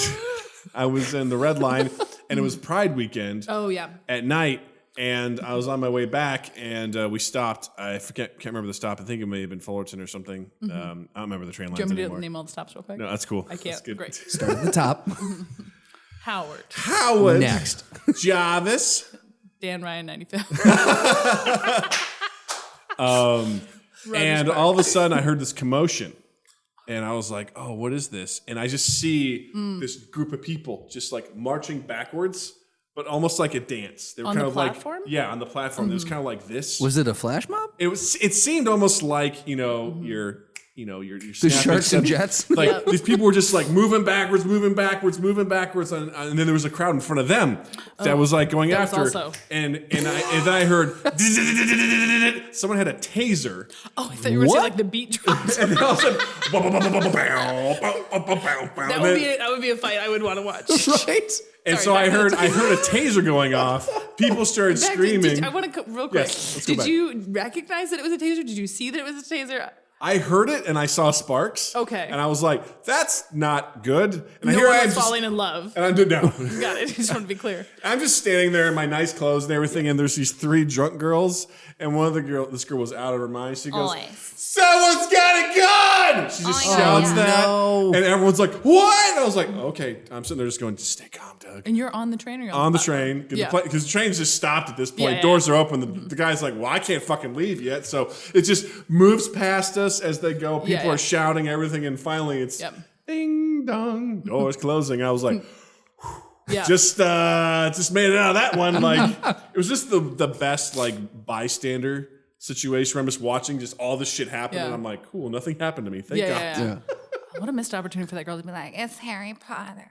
the Red Line, and it was Pride weekend. Oh yeah. At night. And I was on my way back, and we stopped. I can't remember the stop. I think it may have been Fullerton or something. I don't remember the train lines Do you want me anymore. to name all the stops real quick? No, that's cool. I can't. That's good. Great. Start at the top. Howard. Next. Jarvis. Dan Ryan 95. And all of a sudden, I heard this commotion. And I was like, oh, what is this? And I just see this group of people just like marching backwards, but almost like a dance. They were On kind the of platform? like, yeah, on the platform. It was kind of like this. Was it a flash mob? It seemed almost like, your The Sharks and Jets? Like Yep. these people were just like moving backwards, and then there was a crowd in front of them that was like going that was after. also- And then I heard someone had a taser. Oh, I thought you were going to say like the beat drops. And then all of a sudden, That would be a fight I would want to watch. Right? and so Sorry, I heard back a taser going off. People started Back to- screaming. I want to real quick. Yes, let's go Did back. you recognize that it was a taser? Did you see that it was a taser? I heard it and I saw sparks. Okay. And I was like, that's not good. And No here I one am was just, falling in love. and I'm doing no. Got it. Just want to be clear. I'm just standing there in my nice clothes and everything, and there's these 3 drunk girls, and one of this girl was out of her mind. She goes, "Someone's got a gun!" She just shouts that, no. and everyone's like, "What?" And I was like, "Okay." I'm sitting there just going, "Just stay calm, Doug." And you're on the train or you're On the platform? train, Yeah. because the train's just stopped at this point. Yeah. Doors are open. The guy's like, "Well, I can't fucking leave yet." So it just moves past us as they go. People Yeah. are shouting everything, and finally it's Yep. ding dong, doors closing. I was like, Yeah. just made it out of that one. Like it was just the best like bystander situation where I'm just watching just all this shit happen, Yeah. and I'm like, cool, nothing happened to me. Thank God. yeah. What a missed opportunity for that girl to be like, It's Harry Potter.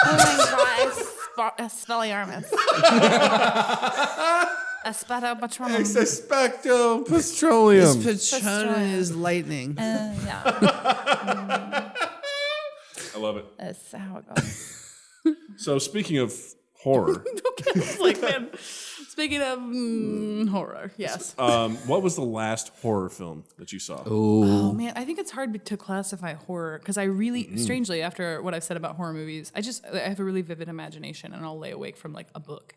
Oh my god, Expelliarmus. Espeto Patronum. Expecto Petroleum. Patronum is lightning. Yeah, I love it. that's how it goes. So speaking of horror, It's like, man, speaking of horror, yes. what was the last horror film that you saw? Oh man, I think it's hard to classify horror because I really, strangely, after what I've said about horror movies, I have a really vivid imagination and I'll lay awake from like a book.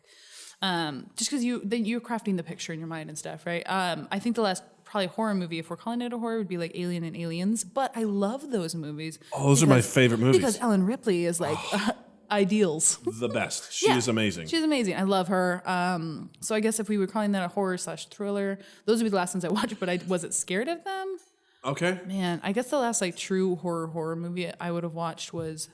Just because you're crafting the picture in your mind and stuff, right? I think the last probably horror movie, if we're calling it a horror, would be like Alien and Aliens. But I love those movies. Oh, those are my favorite movies. Because Ellen Ripley is like ideals. The best. She Yeah. is amazing. She's amazing. I love her. So I guess if we were calling that a horror/thriller, those would be the last ones I watched. But I wasn't scared of them. Okay. Man, I guess the last like true horror movie I would have watched was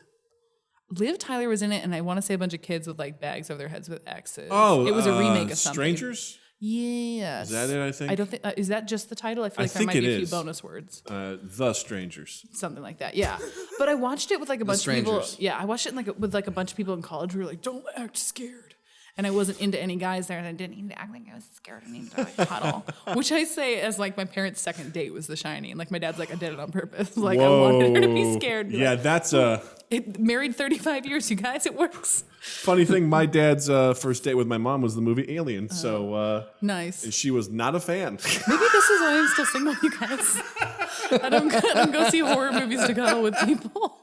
Liv Tyler was in it, and I want to say a bunch of kids with like bags over their heads with X's. Oh, it was a remake of something. Strangers? Yes. Is that it, I think? I don't think, is that just the title? I feel like there think might be it a few is. bonus words. The Strangers. Something like that, yeah. But I watched it with like a bunch of people. Strangers. Yeah, I watched it with like a bunch of people in college who were like, don't act scared. And I wasn't into any guys there, and I didn't need to act like I was scared. I needed to like cuddle. Which I say as like my parents' second date was The Shining. Like my dad's like, I did it on purpose. Like I wanted her to be scared. Yeah, Like, that's married 35 years, you guys. It works. funny thing. My dad's first date with my mom was the movie Alien. So Nice. and she was not a fan. Maybe this is why I'm still single, you guys. I don't go see horror movies to cuddle with people.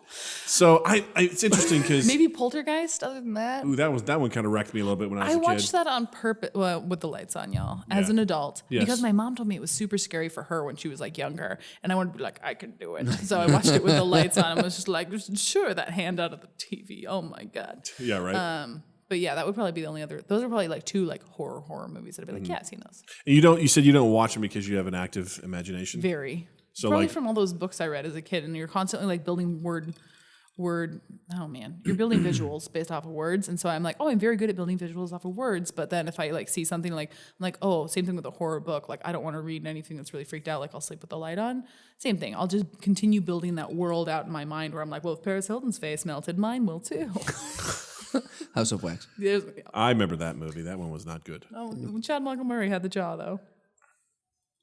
So it's interesting because Maybe Poltergeist. Other than that, that one kind of wrecked me a little bit when I was I a kid. watched that on purpose with the lights on, y'all, as an adult, Yes. because my mom told me it was super scary for her when she was like younger, and I wanted to be like, I can do it. So I watched it with the lights on and was just like, sure, that hand out of the TV. Oh my god. Yeah, right. But yeah, that would probably be the only other. Those are probably like two like horror movies that I'd be like, yeah, I've seen those. And you said you don't watch them because you have an active imagination. Very. So, probably like- from all those books I read as a kid, and you're constantly like building oh man, you're building visuals based off of words. And so I'm like, oh, I'm very good at building visuals off of words. But then if I like see something like, I'm like, oh, same thing with a horror book. Like I don't want to read anything that's really freaked out. Like I'll sleep with the light on. Same thing. I'll just continue building that world out in my mind where I'm like, well, if Paris Hilton's face melted, mine will too. House of Wax. I remember that movie. That one was not good. Oh, Chad Michael Murray had the jaw though.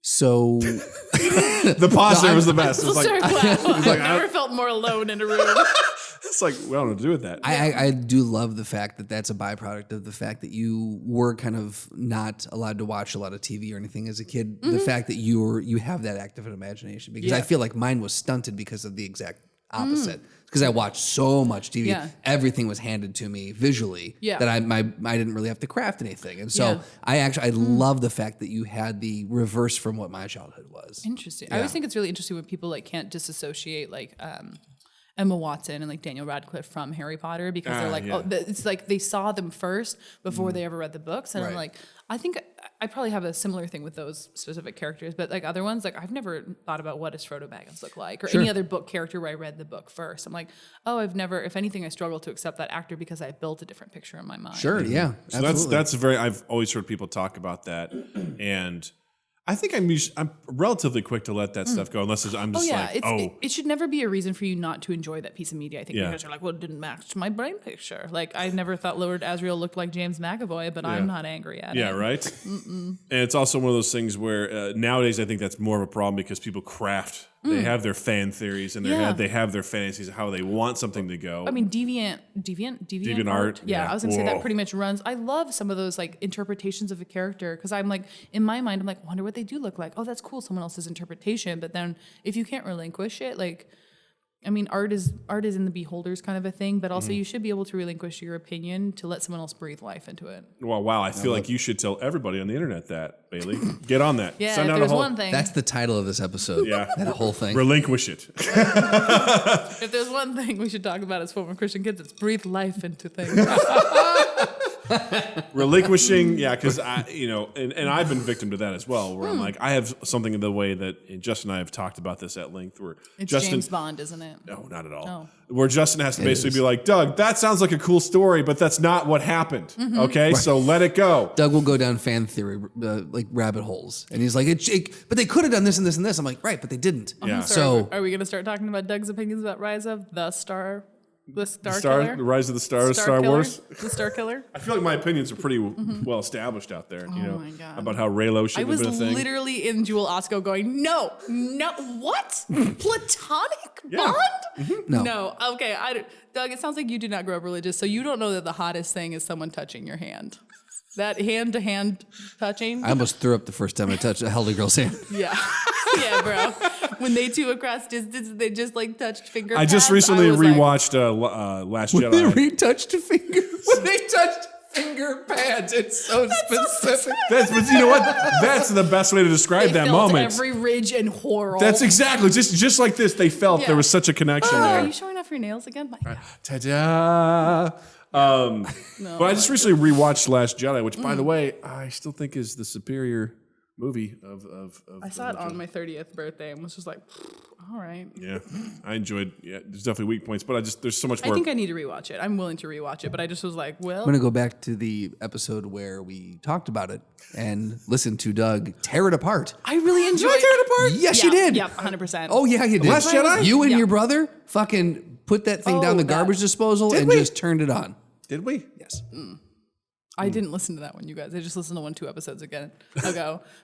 So The pause there was the best. It was like, I've never felt more alone in a room. it's like, we don't know what to do with that. I do love the fact that that's a byproduct of the fact that you were kind of not allowed to watch a lot of TV or anything as a kid. The fact that you have that active imagination, because I feel like mine was stunted because of the exact opposite. Because I watched so much TV, Yeah. everything was handed to me visually that I didn't really have to craft anything. And so Yeah. I love the fact that you had the reverse from what my childhood was. Interesting. I always think it's really interesting when people like can't disassociate like Emma Watson and like Daniel Radcliffe from Harry Potter, because they're like, it's like they saw them first before they ever read the books. And I'm like, I think I probably have a similar thing with those specific characters, but like other ones, like I've never thought about what does Frodo Baggins look like, or any other book character where I read the book first. I'm like, oh, if anything, I struggle to accept that actor because I built a different picture in my mind. Sure, yeah. So absolutely. that's I've always heard people talk about that, and I think I'm relatively quick to let that stuff go, unless I'm just it should never be a reason for you not to enjoy that piece of media. I think Yeah. because you're like, well, it didn't match my brain picture. Like I never thought Lord Asriel looked like James McAvoy, but I'm not angry at it. Yeah, right. And it's also one of those things where nowadays I think that's more of a problem because people craft. They have their fan theories and they have their fantasies of how they want something to go. I mean, deviant art, Yeah, yeah. I was gonna say Whoa. that pretty much runs. I love some of those like interpretations of a character, because I'm like, in my mind, I'm like, wonder what they do look like. Oh, that's cool, someone else's interpretation. But then if you can't relinquish it, like, I mean, art is in the beholder's kind of a thing, but also you should be able to relinquish your opinion to let someone else breathe life into it. Well, wow, I feel like you should tell everybody on the internet that, Bailey. Get on that. Yeah, Send if out a there's whole, one thing, That's the title of this episode. Yeah. That whole thing. Relinquish it. if there's one thing we should talk about as former Christian kids, it's breathe life into things. Relinquishing, yeah, because and I've been victim to that as well, where I'm like, I have something in the way that and Justin and I have talked about this at length, where It's Justin, James Bond, isn't it? no, not at all, Oh. where Justin has to basically be like, Doug, that sounds like a cool story, but that's not what happened. Okay, so let it go. Doug will go down fan theory, like rabbit holes. And he's like, but they could have done this and this and this. I'm like, right, but they didn't. Yeah. So Are we going to start talking about Doug's opinions about Rise of the Star The Killer? Rise of the Stars, Star Killer? Wars. The Star Killer? I feel like my opinions are pretty well established out there. Oh my God. About how Raylo I shouldn't was have been a thing. literally in Jewel Osco going, no, what? Platonic bond? No. No. Okay, Doug, it sounds like you did not grow up religious, so you don't know that the hottest thing is someone touching your hand. That hand-to-hand touching? I almost threw up the first time I touched a held a girl's hand. Yeah. Yeah, bro. When they two across distance, they just like touched finger I just pads, recently was like, rewatched Last When they Jedi. retouched fingers. When they touched finger pads. It's so specific. But you know what? That's the best way to describe they that felt moment. every ridge and whorrle. That's exactly just like this. They felt Yeah. there was such a connection Are there. you showing off your nails again? My God. Ta-da! But I just recently rewatched Last Jedi, which, by the way, I still think is the superior movie of I saw it on my 30th birthday and was just like, all right. Yeah, I enjoyed. Yeah, there's definitely weak points, but there's so much more. I think I need to rewatch it. I'm willing to rewatch it, but I just was like, well, I'm going to go back to the episode where we talked about it and listen to Doug tear it apart. I really enjoyed it. Tear it apart? Yes, you did. Yep, 100%. Oh, yeah, you did. Last Jedi? You and Yeah. your brother fucking put that thing down the garbage disposal and just turned it on. Did we? Yes. I didn't listen to that one, you guys. I just listened to 2 episodes ago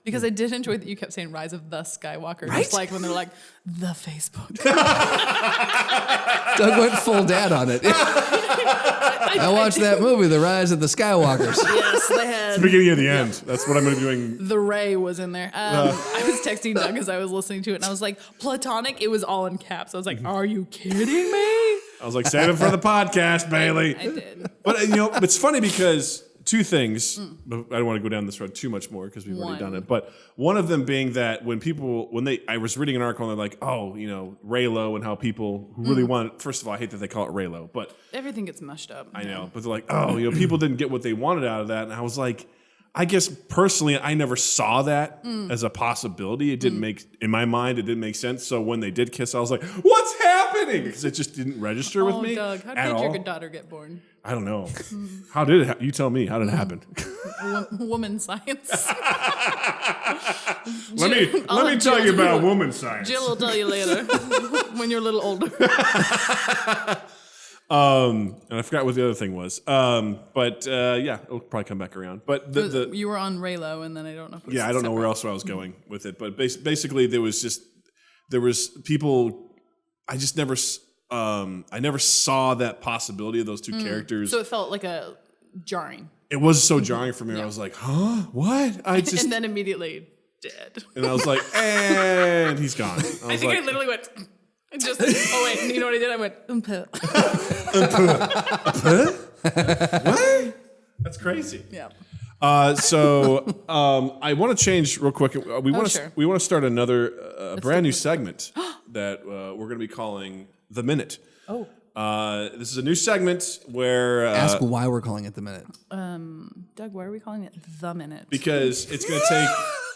because I did enjoy that you kept saying Rise of the Skywalker. Just like when they're like, the Facebook. Doug went full dad on it. I watched that movie, The Rise of the Skywalkers. Yes, they had. It's the beginning of the end. That's what I'm going to be doing. The Ray was in there. I was texting Doug as I was listening to it, and I was like, Platonic, it was all in caps. I was like, are you kidding me? I was like, save it for the podcast, Bailey. I did. But it's funny because 2 things. I don't want to go down this road too much more because we've already done it. But one of them being that I was reading an article and they're like, oh, Raylo and how people who really want it. First of all, I hate that they call it Raylo, but Everything gets mushed up. I know. But they're like, oh, people didn't get what they wanted out of that, and I was like, I guess personally, I never saw that as a possibility. It didn't make, in my mind, it didn't make sense. So when they did kiss, I was like, what's happening? Because it just didn't register with me. Doug, how at did all. your daughter get born? I don't know. How did it? You tell me. How did it happen? Woman science. Let me tell you about woman science. Jill will tell you later when you're a little older. And I forgot what the other thing was. But it'll probably come back around. But you were on Raylo, and then I don't know. If it was I don't know where separate. else I was going with it. But basically, there was people. I just never. I never saw that possibility of those 2 characters. So it felt like a jarring. It was so jarring for me. I was like, huh? What? And then immediately dead. And I was like, and he's gone. I think I literally went. Just oh wait, you know what I did? I went What? That's crazy. Yeah. So I want to change real quick. We want to sure. we want to start another brand new segment that we're going to be calling The Minute. Oh. This is a new segment where Ask why we're calling it The Minute. Doug, why are we calling it The Minute? because it's going to take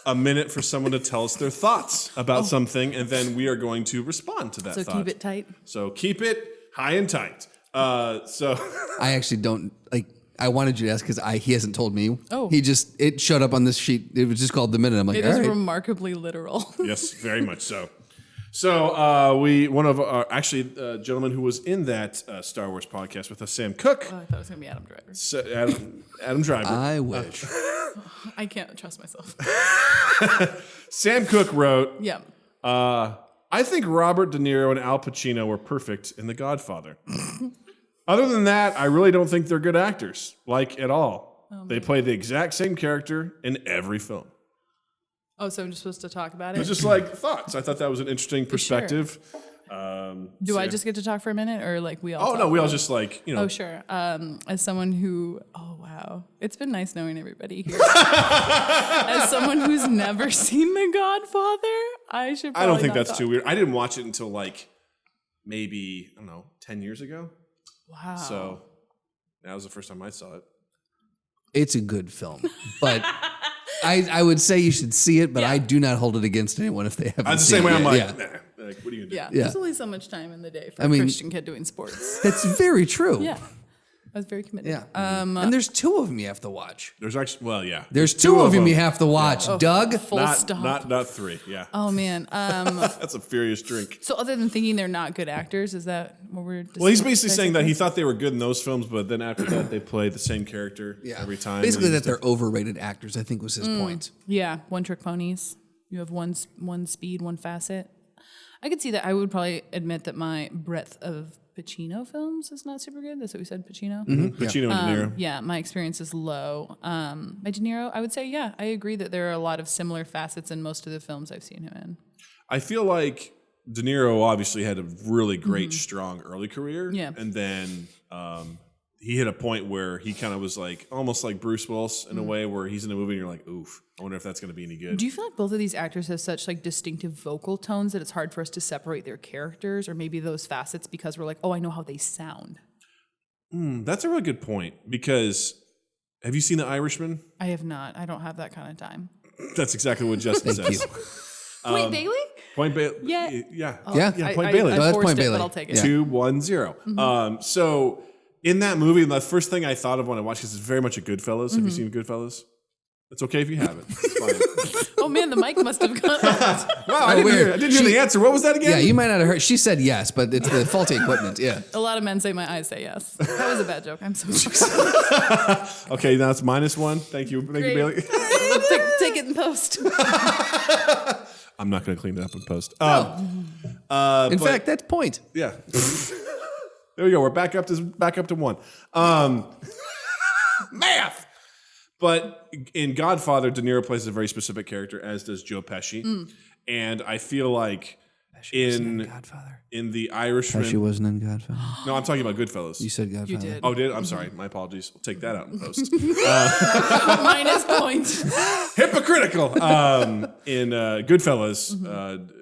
a minute for someone to tell us their thoughts about something, and then we are going to respond to that So thought. keep it tight. So keep it high and tight. So I actually don't like. I wanted you to ask because he hasn't told me. Oh. It showed up on this sheet. It was just called The Minute. I'm like, It all is right. remarkably literal. yes, very much so. So one of our gentleman who was in that Star Wars podcast with us, Sam Cook. Oh, I thought it was gonna be Adam Driver. Adam Driver. I wish. I can't trust myself. Sam Cook wrote, Yeah. I think Robert De Niro and Al Pacino were perfect in The Godfather. Other than that, I really don't think they're good actors, at all. They play the exact same character in every film. Oh, so I'm just supposed to talk about It was it? just thoughts. I thought that was an interesting perspective. Do I just get to talk for a minute, or we all? Oh, no, we all just Oh, sure. As someone who, oh wow, it's been nice knowing everybody here. As someone who's never seen The Godfather, I should. I don't probably think not that's talk. too weird. I didn't watch it until maybe, 10 years ago. Wow. So that was the first time I saw it. It's a good film, but I would say you should see it. But Yeah. I do not hold it against anyone if they haven't. That's the seen same way it I'm yet. like, nah, what are you gonna do? Yeah, Yeah. there's only so much time in the day for I mean- a Christian kid doing sports. That's very true. Yeah, I was very committed. Yeah. And there's 2 of them you have to watch. There's actually, well, yeah. There's 2 of them them. you have to watch. Doug. Full stop. Not 3. Yeah, Oh man. that's a furious drink. So other than thinking they're not good actors, is that what we're? Well, he's basically saying that he thought they were good in those films, but then after that, they play the same character every time. Basically, And that they're overrated actors. I think was his point. Yeah, one trick ponies. You have one speed, one facet. I could see that. I would probably admit that my breadth of Pacino films is not super good. That's what we said, Pacino. Pacino and De Niro. Yeah, my experience is low. By De Niro, I would say, yeah, I agree that there are a lot of similar facets in most of the films I've seen him in. I feel like De Niro obviously had a really great, strong early career. Yeah. And then he hit a point where he kind of was almost like Bruce Willis in a way where he's in a movie and you're like, oof, I wonder if that's going to be any good. Do you feel like both of these actors have such distinctive vocal tones that it's hard for us to separate their characters or maybe those facets because we're like, oh, I know how they sound? That's a really good point because have you seen The Irishman? I have not. I don't have that kind of time. That's exactly what Justin Thank says. you. Point Bailey? Point Bailey. Yeah. Yeah. Yeah. Point Bailey. No, that's forced Point it, Bailey. but I'll take it. Yeah. 2-1-0. So in that movie, the first thing I thought of when I watched this is very much a Goodfellas. Have you seen Goodfellas? It's okay if you haven't. It's fine. Oh man, the mic must have gone out. Wow, I didn't hear the answer. What was that again? Yeah, you might not have heard. She said yes, but it's the faulty equipment. Yeah. A lot of men say my eyes say yes. That was a bad joke. I'm so sorry. Okay, now it's -1. Thank you. Thank you, Bailey. Take it in post. I'm not going to clean it up in post. In fact, that's point. Yeah. There we go. We're back up to 1. Math. But in Godfather, De Niro plays a very specific character, as does Joe Pesci. And I feel like in The Irishman. She wasn't in Godfather. No, I'm talking about Goodfellas. You said Godfather. You did. Oh, did? I'm sorry. My apologies. I'll take that out in post. Minus point. Hypocritical. In Goodfellas,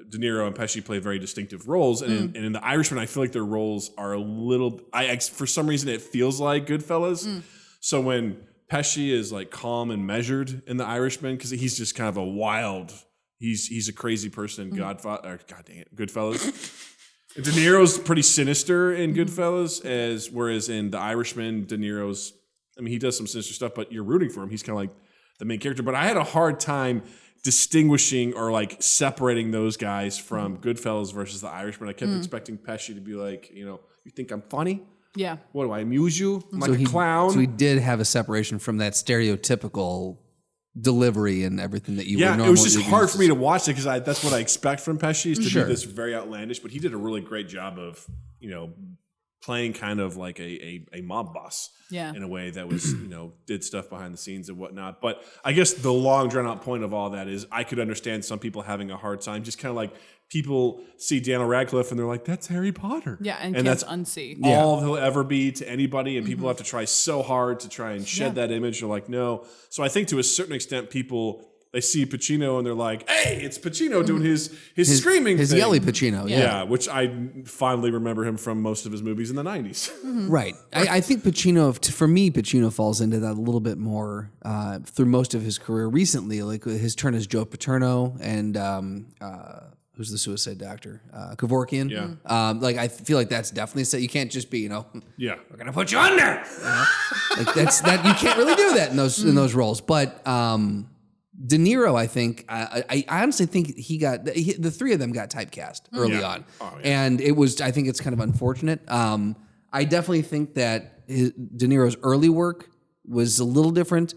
De Niro and Pesci play very distinctive roles, and in The Irishman, I feel like their roles are a little. For some reason, it feels like Goodfellas. So when Pesci is like calm and measured in The Irishman, because he's just kind of a wild. He's a crazy person in Goodfellas. De Niro's pretty sinister in Goodfellas, whereas in The Irishman, De Niro's. I mean, he does some sinister stuff, but you're rooting for him. He's kind of like the main character. But I had a hard time distinguishing or like separating those guys from Goodfellas versus The Irishman. I kept expecting Pesci to be like, you think I'm funny? Yeah. What do I amuse you? I'm like a clown. So he did have a separation from that stereotypical delivery and everything that you would normally. It was just hard for me to watch it because that's what I expect from Pesci, is to Sure. be this very outlandish. But he did a really great job of, playing kind of like a mob boss. Yeah. In a way that was, did stuff behind the scenes and whatnot. But I guess the long drawn out point of all that is I could understand some people having a hard time, just kind of like people see Daniel Radcliffe and they're like, that's Harry Potter. Yeah, and can't that's unsee. all he'll ever be to anybody. And people have to try so hard to try and shed that image. They're like, no. So I think to a certain extent, people, they see Pacino and they're like, hey, it's Pacino doing his screaming his thing. yelly Pacino. Yeah, which I fondly remember him from most of his movies in the 90s. Right. I think Pacino, for me, Pacino falls into that a little bit more through most of his career recently, like his turn as Joe Paterno and who's the suicide doctor? Kevorkian. Yeah. Like I feel like that's definitely you can't just be, Yeah. we're gonna put you under. Like that you can't really do that in those roles. But De Niro, I think, I honestly think the three of them got typecast early on. Oh, yeah. And I think it's kind of unfortunate. I definitely think that De Niro's early work was a little different.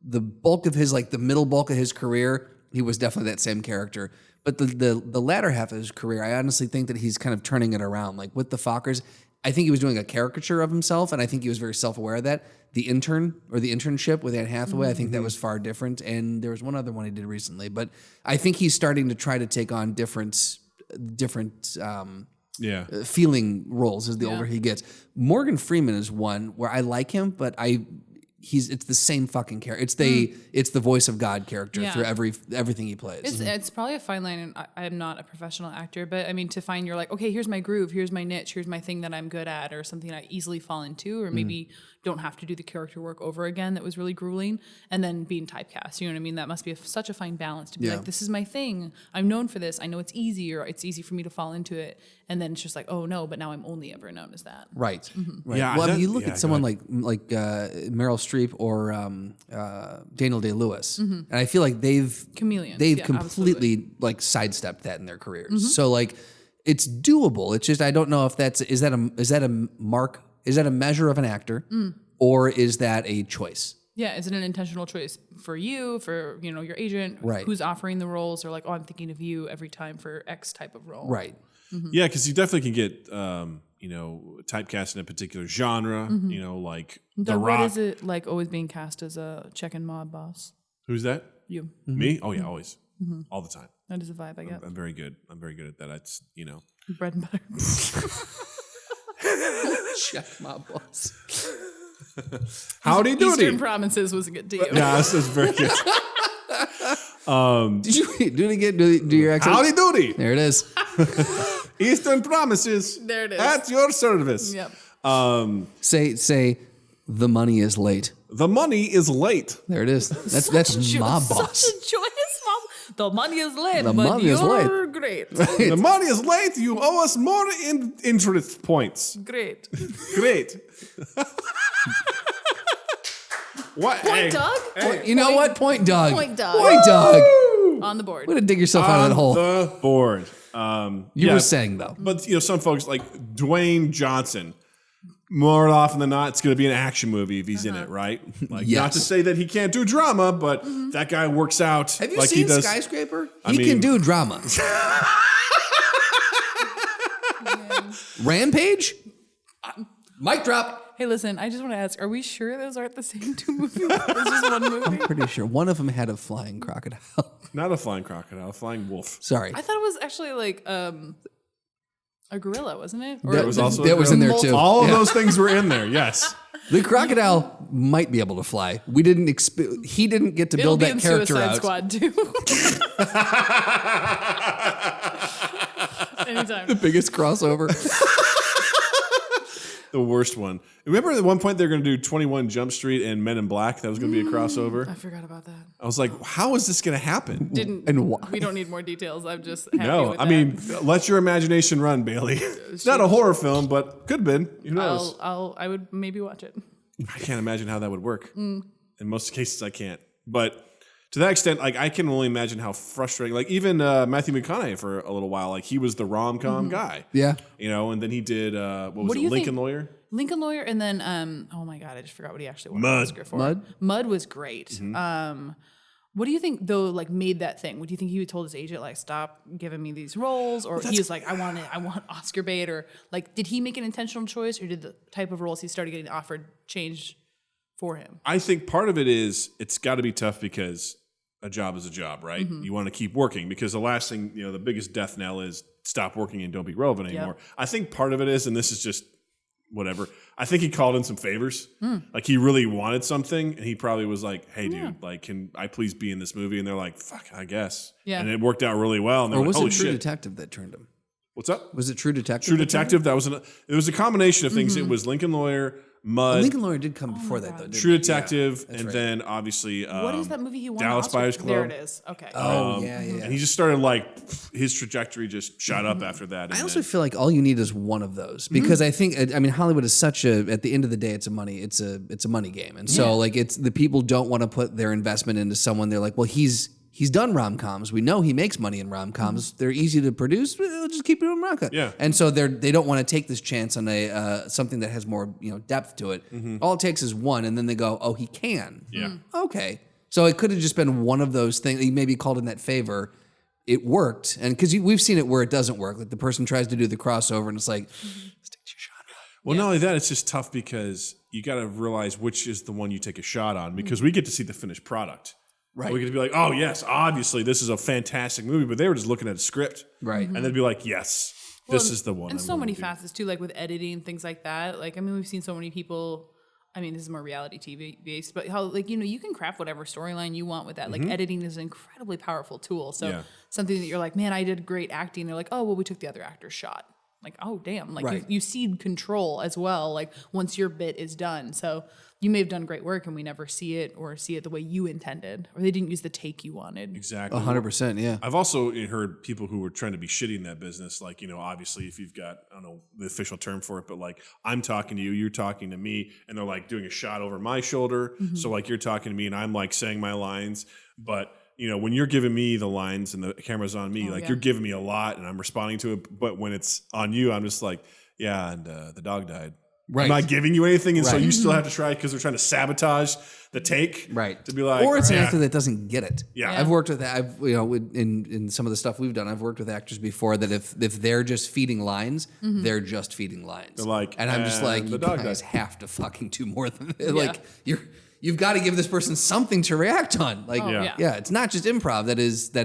The bulk of the middle bulk of his career, he was definitely that same character. But the latter half of his career, I honestly think that he's kind of turning it around. Like with The Fockers, I think he was doing a caricature of himself, and I think he was very self-aware of that. The Intern or The Internship with Anne Hathaway, I think that was far different. And there was one other one he did recently. But I think he's starting to try to take on different feeling roles as the older he gets. Morgan Freeman is one where I like him, but it's the same fucking character. It's the voice of God character through everything he plays. It's probably a fine line, and I'm not a professional actor, but I mean, to find you're like, okay, here's my groove, here's my niche, here's my thing that I'm good at, or something I easily fall into, or maybe don't have to do the character work over again that was really grueling, and then being typecast. You know what I mean? That must be such a fine balance to be like, this is my thing. I'm known for this. I know it's easy, or it's easy for me to fall into it. And then it's just like, oh no, but now I'm only ever known as that. Right. Right. Yeah, well, I mean, you look at someone like Meryl Streep or Daniel Day-Lewis, and I feel like they've Chameleons. They've Yeah, completely absolutely. like sidestepped that in their careers. So like, it's doable. It's just I don't know if is that a measure of an actor, or is that a choice? Yeah, is it an intentional choice for you, for your agent, Right. who's offering the roles, or like, oh, I'm thinking of you every time for X type of role. Right. Yeah, because you definitely can get, typecast in a particular genre, like The Doug, Rock. what is it like always being cast as a check-in mob boss? Who's that? You. Me? Oh, yeah, always. All the time. That is a vibe I get. I'm very good. I'm very good at that. It's, Bread and butter. Check my boss. Howdy doody. Eastern Provinces was good to you. Yeah, this is very good. Did you do it again? Do your accent? Howdy doody. There it is. Eastern Promises. There it is. At your service. Yep. Say the money is late. The money is late. There it is. That's my boss. Such a choice. The money is late, The but money is you're great. The money is late. You owe us more interest points. Great. Great. What? Point Doug? You know what? Point Doug. Point Doug. Point Doug. On the board. Way to dig yourself out of that hole. The board. You were saying, though. But some folks like Dwayne Johnson. More often than not, it's going to be an action movie if he's in it, right? Like, Yes. not to say that he can't do drama, but that guy works out. Have you like seen he does. Skyscraper? I He mean- can do drama. Rampage? Mic drop. Hey, listen, I just want to ask, are we sure those aren't the same two movies? It's just one movie? Pretty sure one of them had a flying crocodile. Not a flying crocodile, a flying wolf. Sorry. I thought it was actually like a gorilla, wasn't it? Or That was also a that was in there too. All of those things were in there, yes. The crocodile might be able to fly. We didn't. He didn't get to It'll build be that in character Suicide out. Squad too. Anytime. Biggest crossover. The worst one. Remember at one point they were going to do 21 Jump Street and Men in Black? That was going to be a crossover. I forgot about that. I was like, how is this going to happen? Didn't And why? we don't need more details. I'm just happy No, with I that. mean, let your imagination run, Bailey. It's not a horror film, but could have been. Who knows? I would maybe watch it. I can't imagine how that would work. In most cases, I can't. But to that extent, like I can only imagine how frustrating. Like even Matthew McConaughey for a little while, like he was the rom-com guy. Yeah. And then he did what was What do it, you Lincoln think- Lawyer? Lincoln Lawyer, and then oh my god, I just forgot what he actually won Mud. an Oscar for. Mud? Mud was great. What do you think though? Like made that thing? What do you think he told his agent like stop giving me these roles, or he was like I want Oscar bait, or like did he make an intentional choice, or did the type of roles he started getting offered change for him? I think part of it is it's got to be tough because a job is a job, right? You want to keep working because the last thing, the biggest death knell is stop working and don't be relevant anymore. I think part of it is, and this is just whatever, I think he called in some favors. Like he really wanted something and he probably was like, hey dude, like can I please be in this movie? And they're like, fuck, I guess. Yeah. And it worked out really well. And they Or went, was holy it True shit. Detective that turned him? What's up? Was it True Detective? True that turned Detective. That was it was a combination of things. It was Lincoln Lawyer, him? Mud, Lincoln Lawyer did come before that though. Didn't True it? Detective, that's and right. then obviously What is that movie he won? Dallas Oscar? Buyers Club. There it is. Okay. Oh yeah. And he just started like his trajectory just shot up after that. And I also then- feel like all you need is one of those because I think Hollywood is such a at the end of the day it's a money game, and so like it's the people don't want to put their investment into someone. They're like, well, he's done rom-coms. We know he makes money in rom-coms. They're easy to produce. We'll just keep doing rom-coms. Yeah. And so they don't want to take this chance on a something that has more depth to it. All it takes is one, and then they go, oh, he can. Yeah. Okay. So it could have just been one of those things. He maybe called in that favor. It worked, and because we've seen it where it doesn't work. Like the person tries to do the crossover, and it's like, stick to your shot. Well, not only that, it's just tough because you got to realize which is the one you take a shot on because we get to see the finished product. Right. We get to be like, oh, yes, obviously this is a fantastic movie, but they were just looking at a script. Right. And they'd be like, yes, this is the one. And I'm so going many to do. facets too, like with editing, things like that. Like, I mean, we've seen so many people. I mean, this is more reality TV based, but how you can craft whatever storyline you want with that. Like, editing is an incredibly powerful tool. So Yeah. something that you're like, man, I did great acting. They're like, oh, well, we took the other actor's shot. Like, oh, damn. Like, Right. you cede control as well. Like, once your bit is done, so you may have done great work, and we never see it the way you intended, or they didn't use the take you wanted. Exactly. 100%. Yeah. I've also heard people who were trying to be shitty in that business. Like, obviously if you've got, I don't know the official term for it, but like I'm talking to you, you're talking to me, and they're like doing a shot over my shoulder. So like you're talking to me and I'm like saying my lines, but when you're giving me the lines and the camera's on me, like yeah. you're giving me a lot and I'm responding to it. But when it's on you, I'm just like, yeah, and the dog died. Right. I'm not giving you anything, and so Right. you still have to try because they're trying to sabotage the take. Right. To be like, or it's an yeah. actor that doesn't get it. Yeah. I've worked with in some of the stuff we've done, I've worked with actors before that if they're just feeding lines, they're just feeding lines. They're like, and I'm just like, and you the dog guys died. have to fucking do more than like you've got to give this person something to react on. Like, yeah. it's not just improv that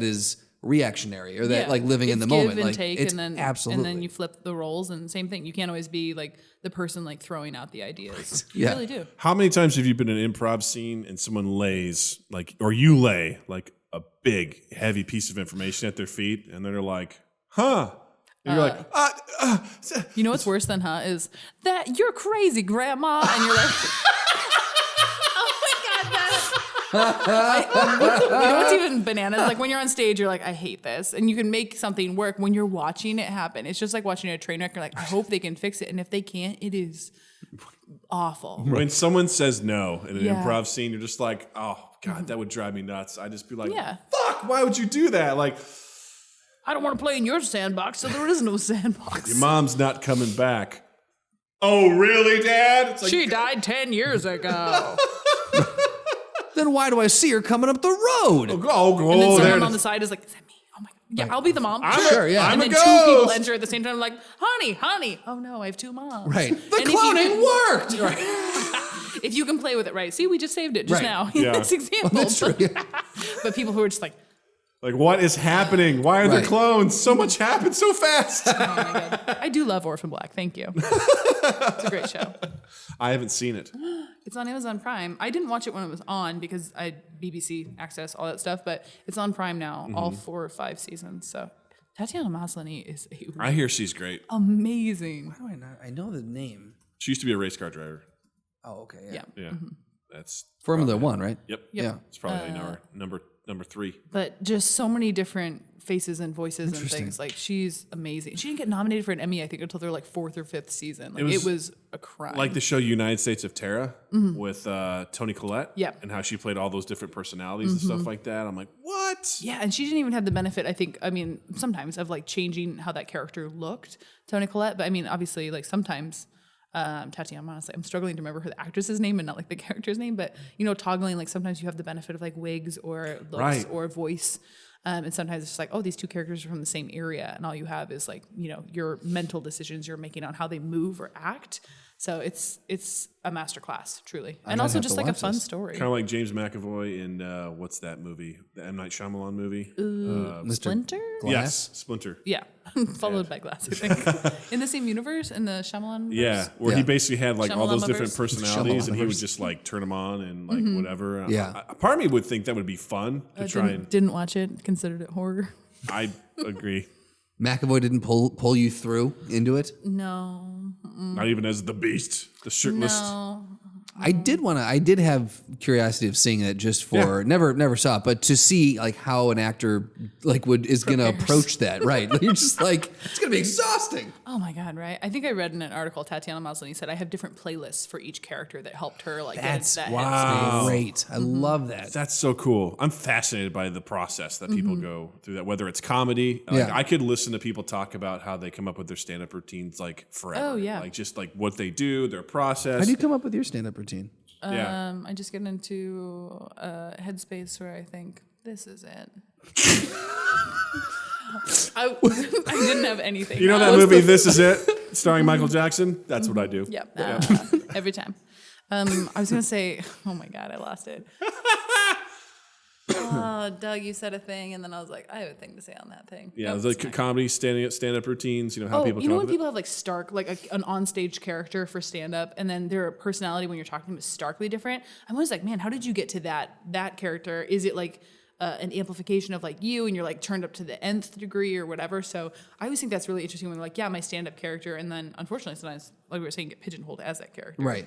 is reactionary or that like living in It's the moment. give and Like take, it's and then absolutely. and then you flip the roles, and same thing. You can't always be like the person like throwing out the ideas. You Yeah. really do. How many times have you been in an improv scene and someone lays or you lay like a big heavy piece of information at their feet and they're like, huh? And you're like, You know what's worse than is that you're crazy, grandma, and you're like, oh my god, You know what's even bananas? Like when you're on stage, you're like, I hate this. And you can make something work when you're watching it happen. It's just like watching a train wreck. You're like, I hope they can fix it. And if they can't, it is awful. When someone says no in an Yeah. improv scene, you're just like, oh God, that would drive me nuts. I'd just be like, Yeah. fuck, why would you do that? Like, I don't want to play in your sandbox, so there is no sandbox. your mom's not coming back. Oh, really, Dad? It's like, She died 10 years ago. Then why do I see her coming up the road? And then there someone it on the is. side is like, is that me? Oh my God. Yeah, I'll be the mom. Sure, yeah. And I'm then a two people ghost. enter at the same time, like, honey. Oh no, I have two moms. Right. The And if you cloning can- worked. If you can play with it right. See, we just saved it just Right. now. Yeah. This example. That's true. Yeah. But people who are just like, Like, what is happening? Why are there Right. clones? So much happened so fast. oh my God. I do love Orphan Black. Thank you. It's a great show. I haven't seen it. It's on Amazon Prime. I didn't watch it when it was on because I had BBC access, all that stuff, but it's on Prime now, all 4 or 5 seasons. So Tatiana Maslany is I hear she's great. amazing. How do I not? I know the name. She used to be a race car driver. Oh, okay. Yeah. Yeah. That's Formula One, right? Yep. Yeah. It's probably number 3. But just so many different faces and voices and things. Like, she's amazing. She didn't get nominated for an Emmy, I think, until their like 4th or 5th season. Like, it was a crime. Like the show United States of Terra with Toni Collette. Yep. And how she played all those different personalities and stuff like that. I'm like, what? Yeah, and she didn't even have the benefit, sometimes of like changing how that character looked, Toni Collette. But I mean, obviously, like sometimes Tatiana, honestly, I'm struggling to remember her actress's name and not like the character's name, but toggling, like sometimes you have the benefit of like wigs or looks Right. or voice. And sometimes it's just like, oh, these two characters are from the same area, and all you have is like, your mental decisions you're making on how they move or act. So it's a masterclass, truly, and also have just to like a watch fun this. story. Kind of like James McAvoy in what's that movie? The M. Night Shyamalan movie? Splinter? Yes, Splinter. Yeah, followed by Glass, I think. In the same universe, in the Shyamalan. Yeah, where he Yeah. basically had like all those different Shyamalan-verse. personalities, and he would Shyamalan-verse. just like turn them on and like whatever. Yeah. Part of me would think that would be fun to try and. Didn't watch it. Considered it horror. I agree. McAvoy didn't pull you through into it. No. Not even as the Beast, the shirtless. No. I did have curiosity of seeing it just for never saw it, but to see like how an actor like is going to approach that, right? You're just like, it's going to be exhausting. Oh my God, right? I think I read in an article, Tatiana Maslany said, I have different playlists for each character that helped her like get into that headspace. Great. I love that. That's so cool. I'm fascinated by the process that people go through that, whether it's comedy. Like, Yeah. I could listen to people talk about how they come up with their stand-up routines like forever. Oh, yeah. Like just like what they do, their process. How do you come up with your stand-up routine? Yeah. I just get into a headspace where I think, this is it. I didn't have anything. You know that movie, This Is It, starring Michael Jackson? That's what I do. Yep. Every time. I was going to say, oh my God, I lost it. Oh, Doug, you said a thing, and then I was like, I have a thing to say on that thing. Yeah, Nope, it's it's like fine. comedy, stand-up routines, how people you come know up when with people have like stark, like an onstage character for stand-up, and then their personality when you're talking to them is starkly different? I'm always like, man, how did you get to that character? Is it like an amplification of like you, and you're like turned up to the nth degree or whatever? So I always think that's really interesting when they're like, yeah, my stand-up character, and then unfortunately sometimes, like we were saying, get pigeonholed as that character. Right.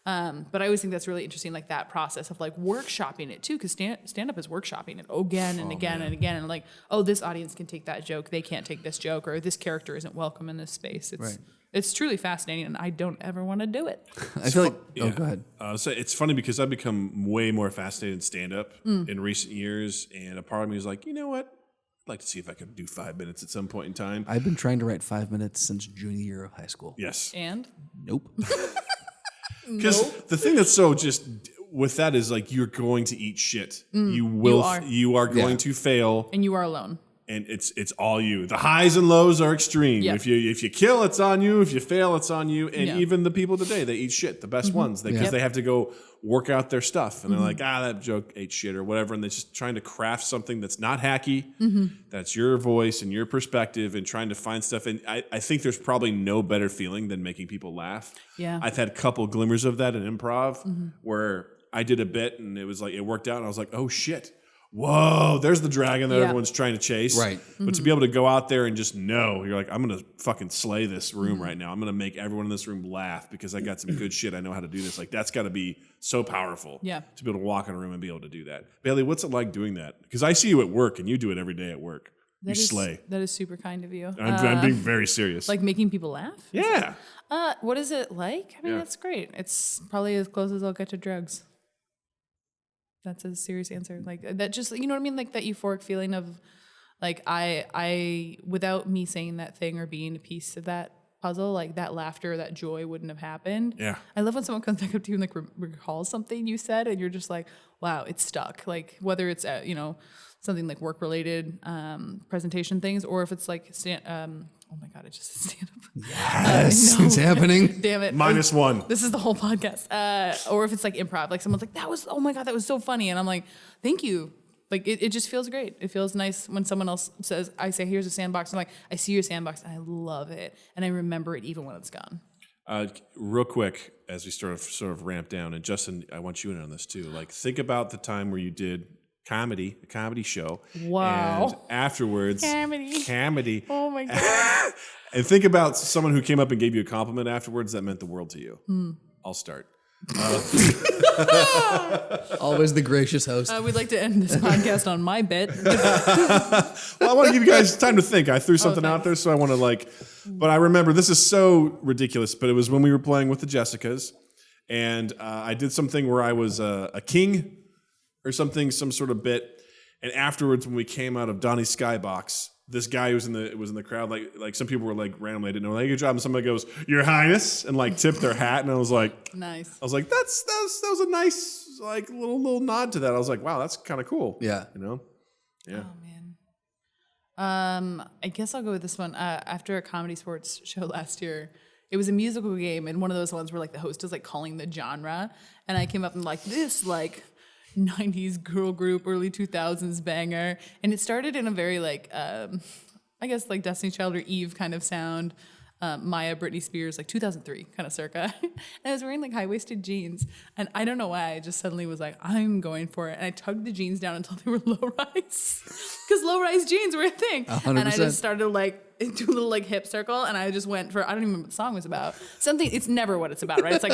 But I always think that's really interesting, like that process of like workshopping it too, because stand-up is workshopping it again and again and again, and like, oh, this audience can take that joke, they can't take this joke, or this character isn't welcome in this space. It's truly fascinating, and I don't ever want to do it. I feel like. Oh, go ahead. So it's funny because I've become way more fascinated in stand-up in recent years, and a part of me is like, you know what? I'd like to see if I could do 5 minutes at some point in time. I've been trying to write 5 minutes since junior year of high school. Yes. And Nope. Because the thing that's so just with that is like you're going to eat shit. You will. You are going to fail, you are alone. and it's all you. The highs and lows are extreme. Yeah. If you kill, it's on you. If you fail, it's on you. And Yeah. even the people today, they eat shit. The best ones, because they have to go work out their stuff, and they're like, that joke ate shit or whatever, and they're just trying to craft something that's not hacky. That's your voice and your perspective, and trying to find stuff. And I think there's probably no better feeling than making people laugh. Yeah. I've had a couple glimmers of that in improv where I did a bit and it was like it worked out, and I was like, oh shit. whoa, there's the dragon that Yeah. everyone's trying to chase. Right. But to be able to go out there and just know, you're like, I'm going to fucking slay this room right now. I'm going to make everyone in this room laugh because I got some good shit. I know how to do this. Like, that's got to be so powerful. Yeah. To be able to walk in a room and be able to do that. Bailey, what's it like doing that? Because I see you at work and you do it every day at work. You slay. That is super kind of you. I'm being very serious. Like making people laugh? yeah. What is it like? I mean, Yeah. that's great. It's probably as close as I'll get to drugs. That's a serious answer. Like that just, you know what I mean? Like that euphoric feeling of like I without me saying that thing or being a piece of that puzzle, like that laughter, that joy wouldn't have happened. Yeah. I love when someone comes back up to you and like recalls something you said and you're just like, wow, it's stuck. Like whether it's, something like work related presentation things, or if it's like, oh my God, I just said stand up. Yes, it's happening. Damn it. -1. This is the whole podcast. Or if it's like improv, like someone's like, oh my God, that was so funny. And I'm like, thank you. Like, it just feels great. It feels nice when someone else says, I say, here's a sandbox. I'm like, I see your sandbox and I love it. And I remember it even when it's gone. Real quick, as we sort of ramp down, and Justin, I want you in on this too. Like, think about the time where you did a comedy show. Wow. And afterwards, comedy. Oh my God. And think about someone who came up and gave you a compliment afterwards that meant the world to you. I'll start. Always the gracious host. We'd like to end this podcast on my bit. Well, I want to give you guys time to think. I threw something out there, so I want to but I remember, this is so ridiculous, but it was when we were playing with the Jessicas, and I did something where I was a king or something, some sort of bit, and afterwards when we came out of Donnie's Skybox, this guy who was in the crowd, like some people were like randomly, I didn't know, like, good job, and somebody goes, Your Highness, and like tipped their hat, and I was like, Nice. I was like, that was a nice like little nod to that. I was like, wow, that's kind of cool. Yeah. You know? Yeah. Oh man. I guess I'll go with this one. After a comedy sports show last year, it was a musical game, and one of those ones where like the host is like calling the genre, and I came up and like this like 90s girl group, early 2000s banger, and it started in a very like I guess like Destiny's Child or Eve kind of sound, Maya, Britney Spears, like 2003 kind of circa. And I was wearing like high-waisted jeans, and I don't know why I just suddenly was like, I'm going for it, and I tugged the jeans down until they were low-rise, because low-rise jeans were a thing. 100%. And I just started like do a little like hip circle, and I just went for, I don't even remember what the song was about. Something, it's never what it's about, right? It's like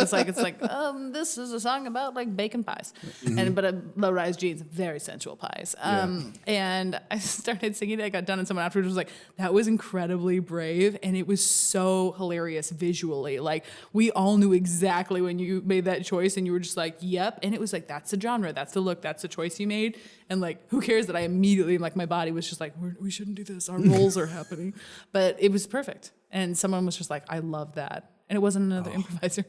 this is a song about like bacon pies, but low-rise jeans, very sensual pies. And I started singing it. I got done, and someone afterwards was like, that was incredibly brave, and it was so hilarious visually. Like we all knew exactly when you made that choice, and you were just like, yep. And it was like, that's the genre, that's the look, that's the choice you made. And like, who cares that I immediately, like my body was just like, we shouldn't do this. Our roles are happening. But it was perfect. And someone was just like, I love that. And it wasn't another improviser.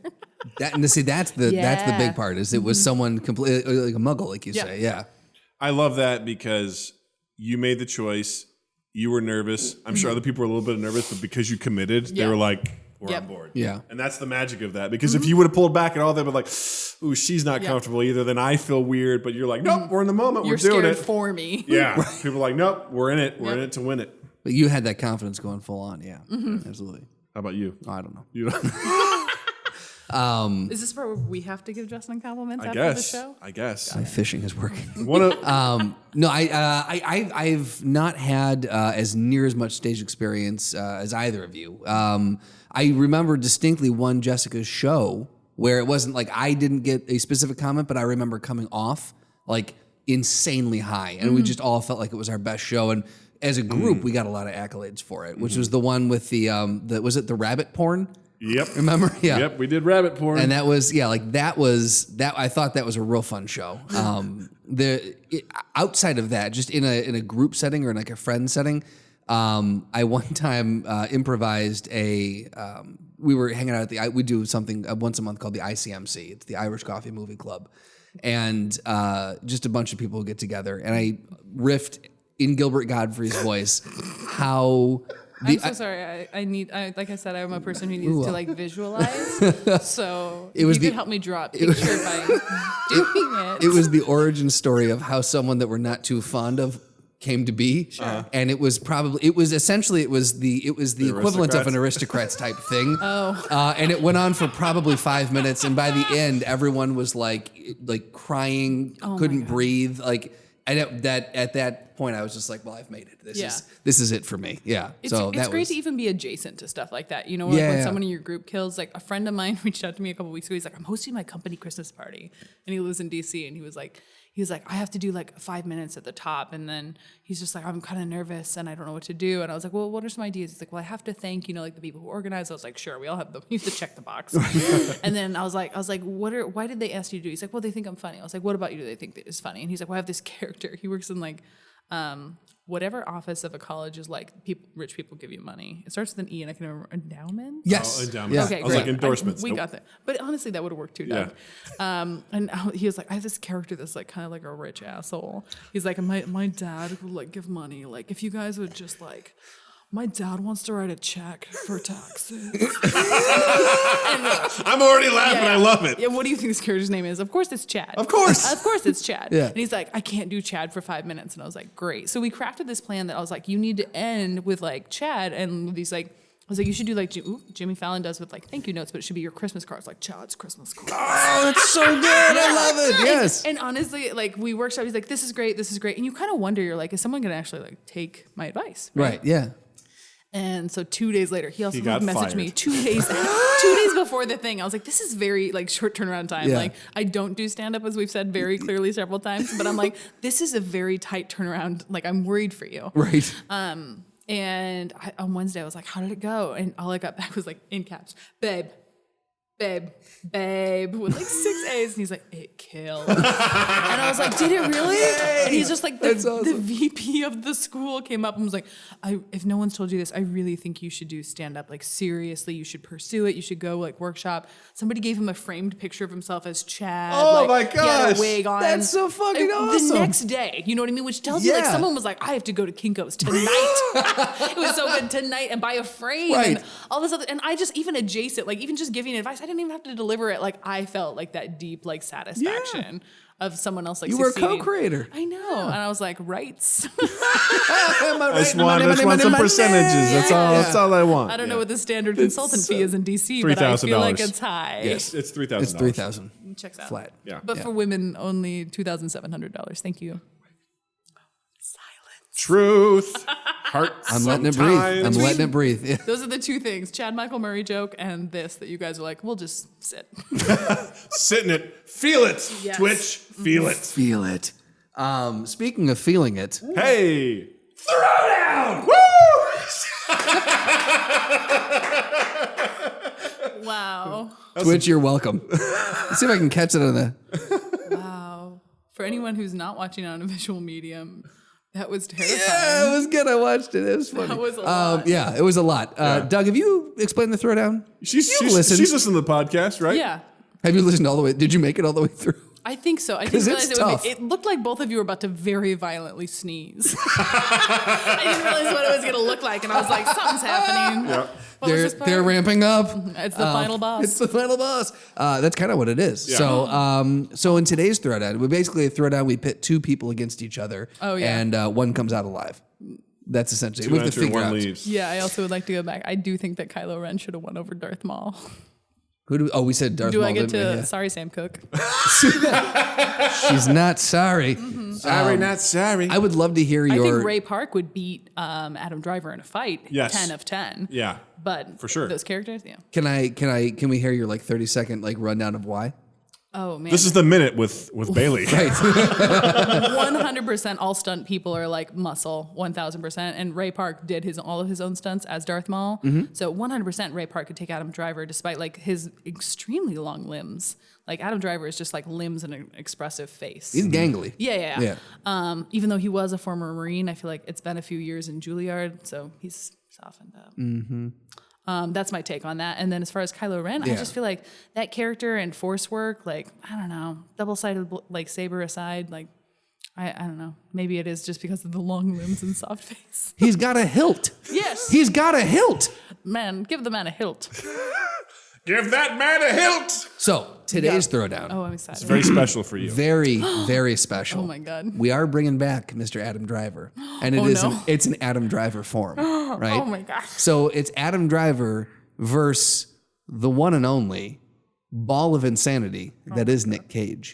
That's the big part. Is it was someone completely like a muggle, like you say. Yeah. I love that because you made the choice. You were nervous. I'm sure other people were a little bit nervous, but because you committed, they were like, we're on board. Yeah. And that's the magic of that. Because if you would have pulled back at all, they'd be like, ooh, she's not comfortable either. Then I feel weird. But you're like, nope, we're in the moment. You're we're doing scared it. for me. Yeah. People are like, nope, we're in it. We're in it to win it. But you had that confidence going full on. Yeah. Absolutely. How about you? Oh, I don't know. You know? Is this where we have to give Justin compliments I after the guess. show? I guess. My fishing is working. One of, No, I've not had as near as much stage experience as either of you. I remember distinctly one Jessica's show where it wasn't like I didn't get a specific comment, but I remember coming off like insanely high, and we just all felt like it was our best show. And as a group, we got a lot of accolades for it, which was the one with the was it the rabbit porn? Yep. Remember? Yeah. Yep. We did rabbit porn. And that was that. I thought that was a real fun show. Outside of that, just in a group setting or in like a friend setting, I one time improvised we were hanging out at we do something once a month called the ICMC. It's the Irish Coffee Movie Club, and just a bunch of people who get together. And I riffed in Gilbert Gottfried's voice how. I'm so sorry. Like I said, I'm a person who needs to like visualize. So It was you could help me draw a picture by doing it. It was the origin story of how someone that we're not too fond of came to be, and it was essentially the equivalent of an Aristocrats type thing. And it went on for probably 5 minutes, and by the end, everyone was like crying, couldn't breathe, like. At that point, I was just like, well, I've made it. This is it for me. Yeah. It's great to even be adjacent to stuff like that. You know, like when someone in your group kills, like a friend of mine reached out to me a couple weeks ago. He's like, I'm hosting my company Christmas party. And he lives in DC. And he was like, I have to do like 5 minutes at the top. And then he's just like, I'm kind of nervous and I don't know what to do. And I was like, well, what are some ideas? He's like, well, I have to thank, like the people who organize. I was like, sure, we all have them. You have to check the box. And then I was like, why did they ask you to do? He's like, well, they think I'm funny. I was like, what about you? Do they think that it's funny? And he's like, well, I have this character. He works in like, whatever office of a college is like rich people give you money. It starts with an E and I can remember endowment. Yes. Oh, endowment. Yeah. I Okay, was like endorsements. We got that. But honestly, that would have worked too, Doug. And he was like, I have this character that's like kind of like a rich asshole. He's like, my dad would like give money. Like if you guys would just like, my dad wants to write a check for taxes. I'm already laughing. I love it. Yeah, what do you think this character's name is? Of course it's Chad. Of course. Of course it's Chad. Yeah. And he's like, I can't do Chad for 5 minutes. And I was like, great. So we crafted this plan that I was like, you need to end with like Chad and these like, I was like, you should do like Jimmy Fallon does with like thank you notes, but it should be your Christmas cards, like Chad's Christmas cards. Oh, that's so good. I love it. Yes. And honestly, like we workshop, he's like, this is great. And you kind of wonder, you're like, is someone going to actually like take my advice? Right. Yeah. And so 2 days later, he also got messaged fired. me 2 days 2 days before the thing. I was like, this is very like short turnaround time. Yeah. Like I don't do stand up, as we've said very clearly several times, but I'm like, this is a very tight turnaround. Like I'm worried for you. Right. And on Wednesday, I was like, how did it go? And all I got back was like in caps, babe, with like 6 A's. And he's like, it killed. And I was like, did it really? And he's just like, the VP of the school came up and was like, if no one's told you this, I really think you should do stand up. Like seriously, you should pursue it. You should go like workshop. Somebody gave him a framed picture of himself as Chad. Oh like, my gosh. He had a wig on. That's so fucking awesome. The next day, you know what I mean? Which tells you like Yeah. someone was like, I have to go to Kinko's tonight. It was so good tonight and buy a frame Right. and all this other. And I just even adjacent, like even just giving advice, I didn't even have to deliver it. Like I felt like that deep like satisfaction of someone else like You were a succeeding. co-creator. I know, and I was like, rights. I just want some percentages. That's all I want. I don't know what the standard consultant fee is in DC, but I feel like it's high. Yes, it's $3,000. It's 3,000 Checks out. flat. Yeah. But for women, only $2,700. Thank you. Truth. Heart. I'm letting it breathe. I'm letting it breathe. Yeah. Those are the two things: Chad Michael Murray joke and this that you guys are like, we'll just sit. Sit in it. Feel it. Yes. Twitch. Feel it. Feel it. Speaking of feeling it, Hey. Throwdown. Woo! Wow. Twitch, you're welcome. Let's see if I can catch it on the. Wow. For anyone who's not watching on a visual medium, that was terrifying. Yeah, it was good. I watched it. It was funny. That was a lot. Yeah, it was a lot. Doug, have you explained the throwdown? She's listened. listened to the podcast, right? Yeah. Have you listened all the way? Did you make it all the way through? I think so. I 'Cause didn't it's realize tough. it looked like both of you were about to very violently sneeze. I didn't realize what it was going to look like, and I was like, something's happening. Yeah. What was this part? They're ramping up. It's the final boss. It's the final boss. That's kind of what it is. Yeah. So in today's throwdown, we basically a throwdown. We pit two people against each other. Oh, yeah. And one comes out alive. That's essentially Two we have to enter, figure one out. leaves. Yeah, I also would like to go back. I do think that Kylo Ren should have won over Darth Maul. We said Darth Do Maul. I get didn't we? to? Yeah. Sorry, Sam Cooke. She's not sorry. Sorry, not sorry. I would love to hear I your. think Ray Park would beat Adam Driver in a fight. Yes. 10 of 10. Yeah. But For sure. those characters, yeah. Can we hear your like 30-second like rundown of why? Oh man, This is the minute with Bailey. Right. 100% all stunt people are like muscle, 1000%. And Ray Park did all of his own stunts as Darth Maul. So 100% Ray Park could take Adam Driver despite like his extremely long limbs. Like Adam Driver is just like limbs and an expressive face. He's gangly. Yeah. Even though he was a former Marine, I feel like it's been a few years in Juilliard, so he's softened up. That's my take on that. And then as far as Kylo Ren, I just feel like that character and force work, like, I don't know, double-sided like saber aside, like, I don't know. Maybe it is just because of the long limbs and soft face. He's got a hilt. Yes. He's got a hilt. Man, give the man a hilt. Give that man a hilt. So today's throwdown. Oh, I'm excited. It's very special for you. Very, very special. Oh my God. We are bringing back Mr. Adam Driver, and it's an Adam Driver form, right? Oh my gosh. So it's Adam Driver versus the one and only ball of insanity that is Nick Cage.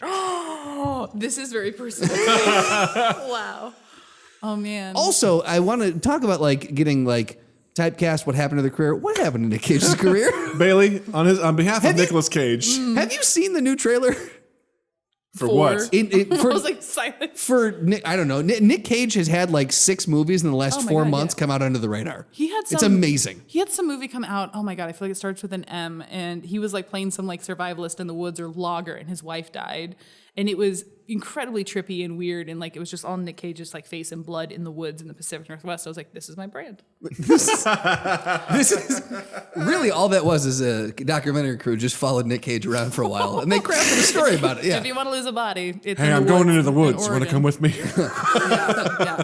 Oh, this is very personal. Wow. Oh man. Also, I want to talk about like getting like typecast. What happened to the career? What happened to Nick Cage's career? Bailey, on behalf of Nicolas Cage, Have you seen the new trailer? for what? I was like silent. For Nick, I don't know. Nick Cage has had like 6 movies in the last Oh my 4 God, months yeah. come out under the radar. He had some. It's amazing. He had some movie come out. Oh my God, I feel like it starts with an M, and he was like playing some like survivalist in the woods or logger, and his wife died, and it was incredibly trippy and weird, and like it was just all Nick Cage's like face and blood in the woods in the Pacific Northwest. I was like, this is my brand. This is really all that was is a documentary crew just followed Nick Cage around for a while, and they crafted a story about it. Yeah. If you want to lose a body, it's Hey, in I'm the going woods into the in woods. Want to Oregon. come with me? Yeah.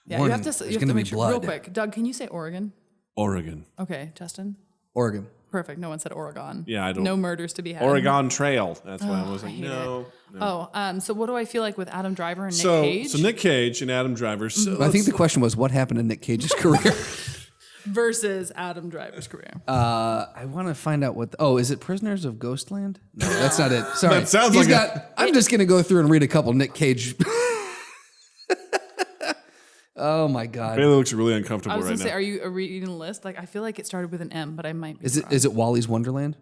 Yeah, Warning, you have to. there's You have gonna to be make sure real blood. quick. Doug, can you say Oregon? Oregon. Okay, Justin. Oregon. Perfect. No one said Oregon. Yeah, I don't- No murders to be had. Oregon Trail. That's why I was I like, hate no. Oh, so what do I feel like with Adam Driver and Nick So Cage Nick Cage and Adam Driver. So I think the question was what happened to Nick Cage's career. versus Adam Driver's career? I want to find out what. Is it Prisoners of Ghostland? No, that's not it. Sorry. That sounds He's like got. I'm just gonna go through and read a couple Nick Cage. Oh my God. Bailey looks really I uncomfortable was right gonna say, now. are you reading a list? Like, I feel like it started with an M, but I might be Is wrong. it Wally's Wonderland?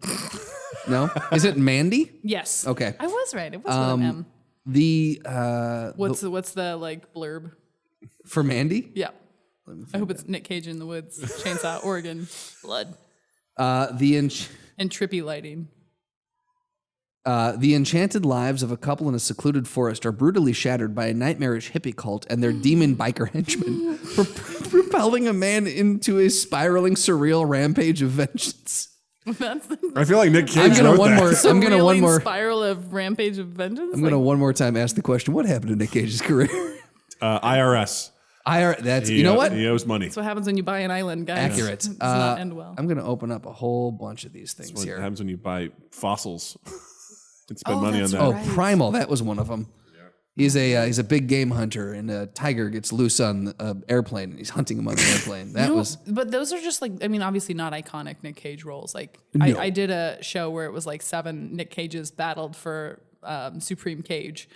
No. Is it Mandy? Yes. Okay. I was right. It was with an M. The What's the like blurb? for Mandy? Yeah. I hope it's Nick Cage in the woods, chainsaw, Oregon, blood, The and trippy lighting. The enchanted lives of a couple in a secluded forest are brutally shattered by a nightmarish hippie cult and their demon biker henchmen, propelling a man into a spiraling, surreal rampage of vengeance. That's the I feel like Nick Cage I'm gonna wrote one that. more. I'm gonna one surrealing more. spiral of rampage of vengeance. I'm gonna one more time ask the question: what happened to Nick Cage's career? IRS. That's He, you know what? He owes money. That's what happens when you buy an island, guys. Accurate. Does not end well. I'm gonna open up a whole bunch of these things What here. happens when you buy fossils and spend money on that's that? Oh, right. Primal, that was one of them. He's a big game hunter, and a tiger gets loose on an airplane, and he's hunting him on the airplane. That was But those are just like, I mean, obviously not iconic Nick Cage roles. Like, No. I did a show where it was like 7 Nick Cages battled for Supreme Cage.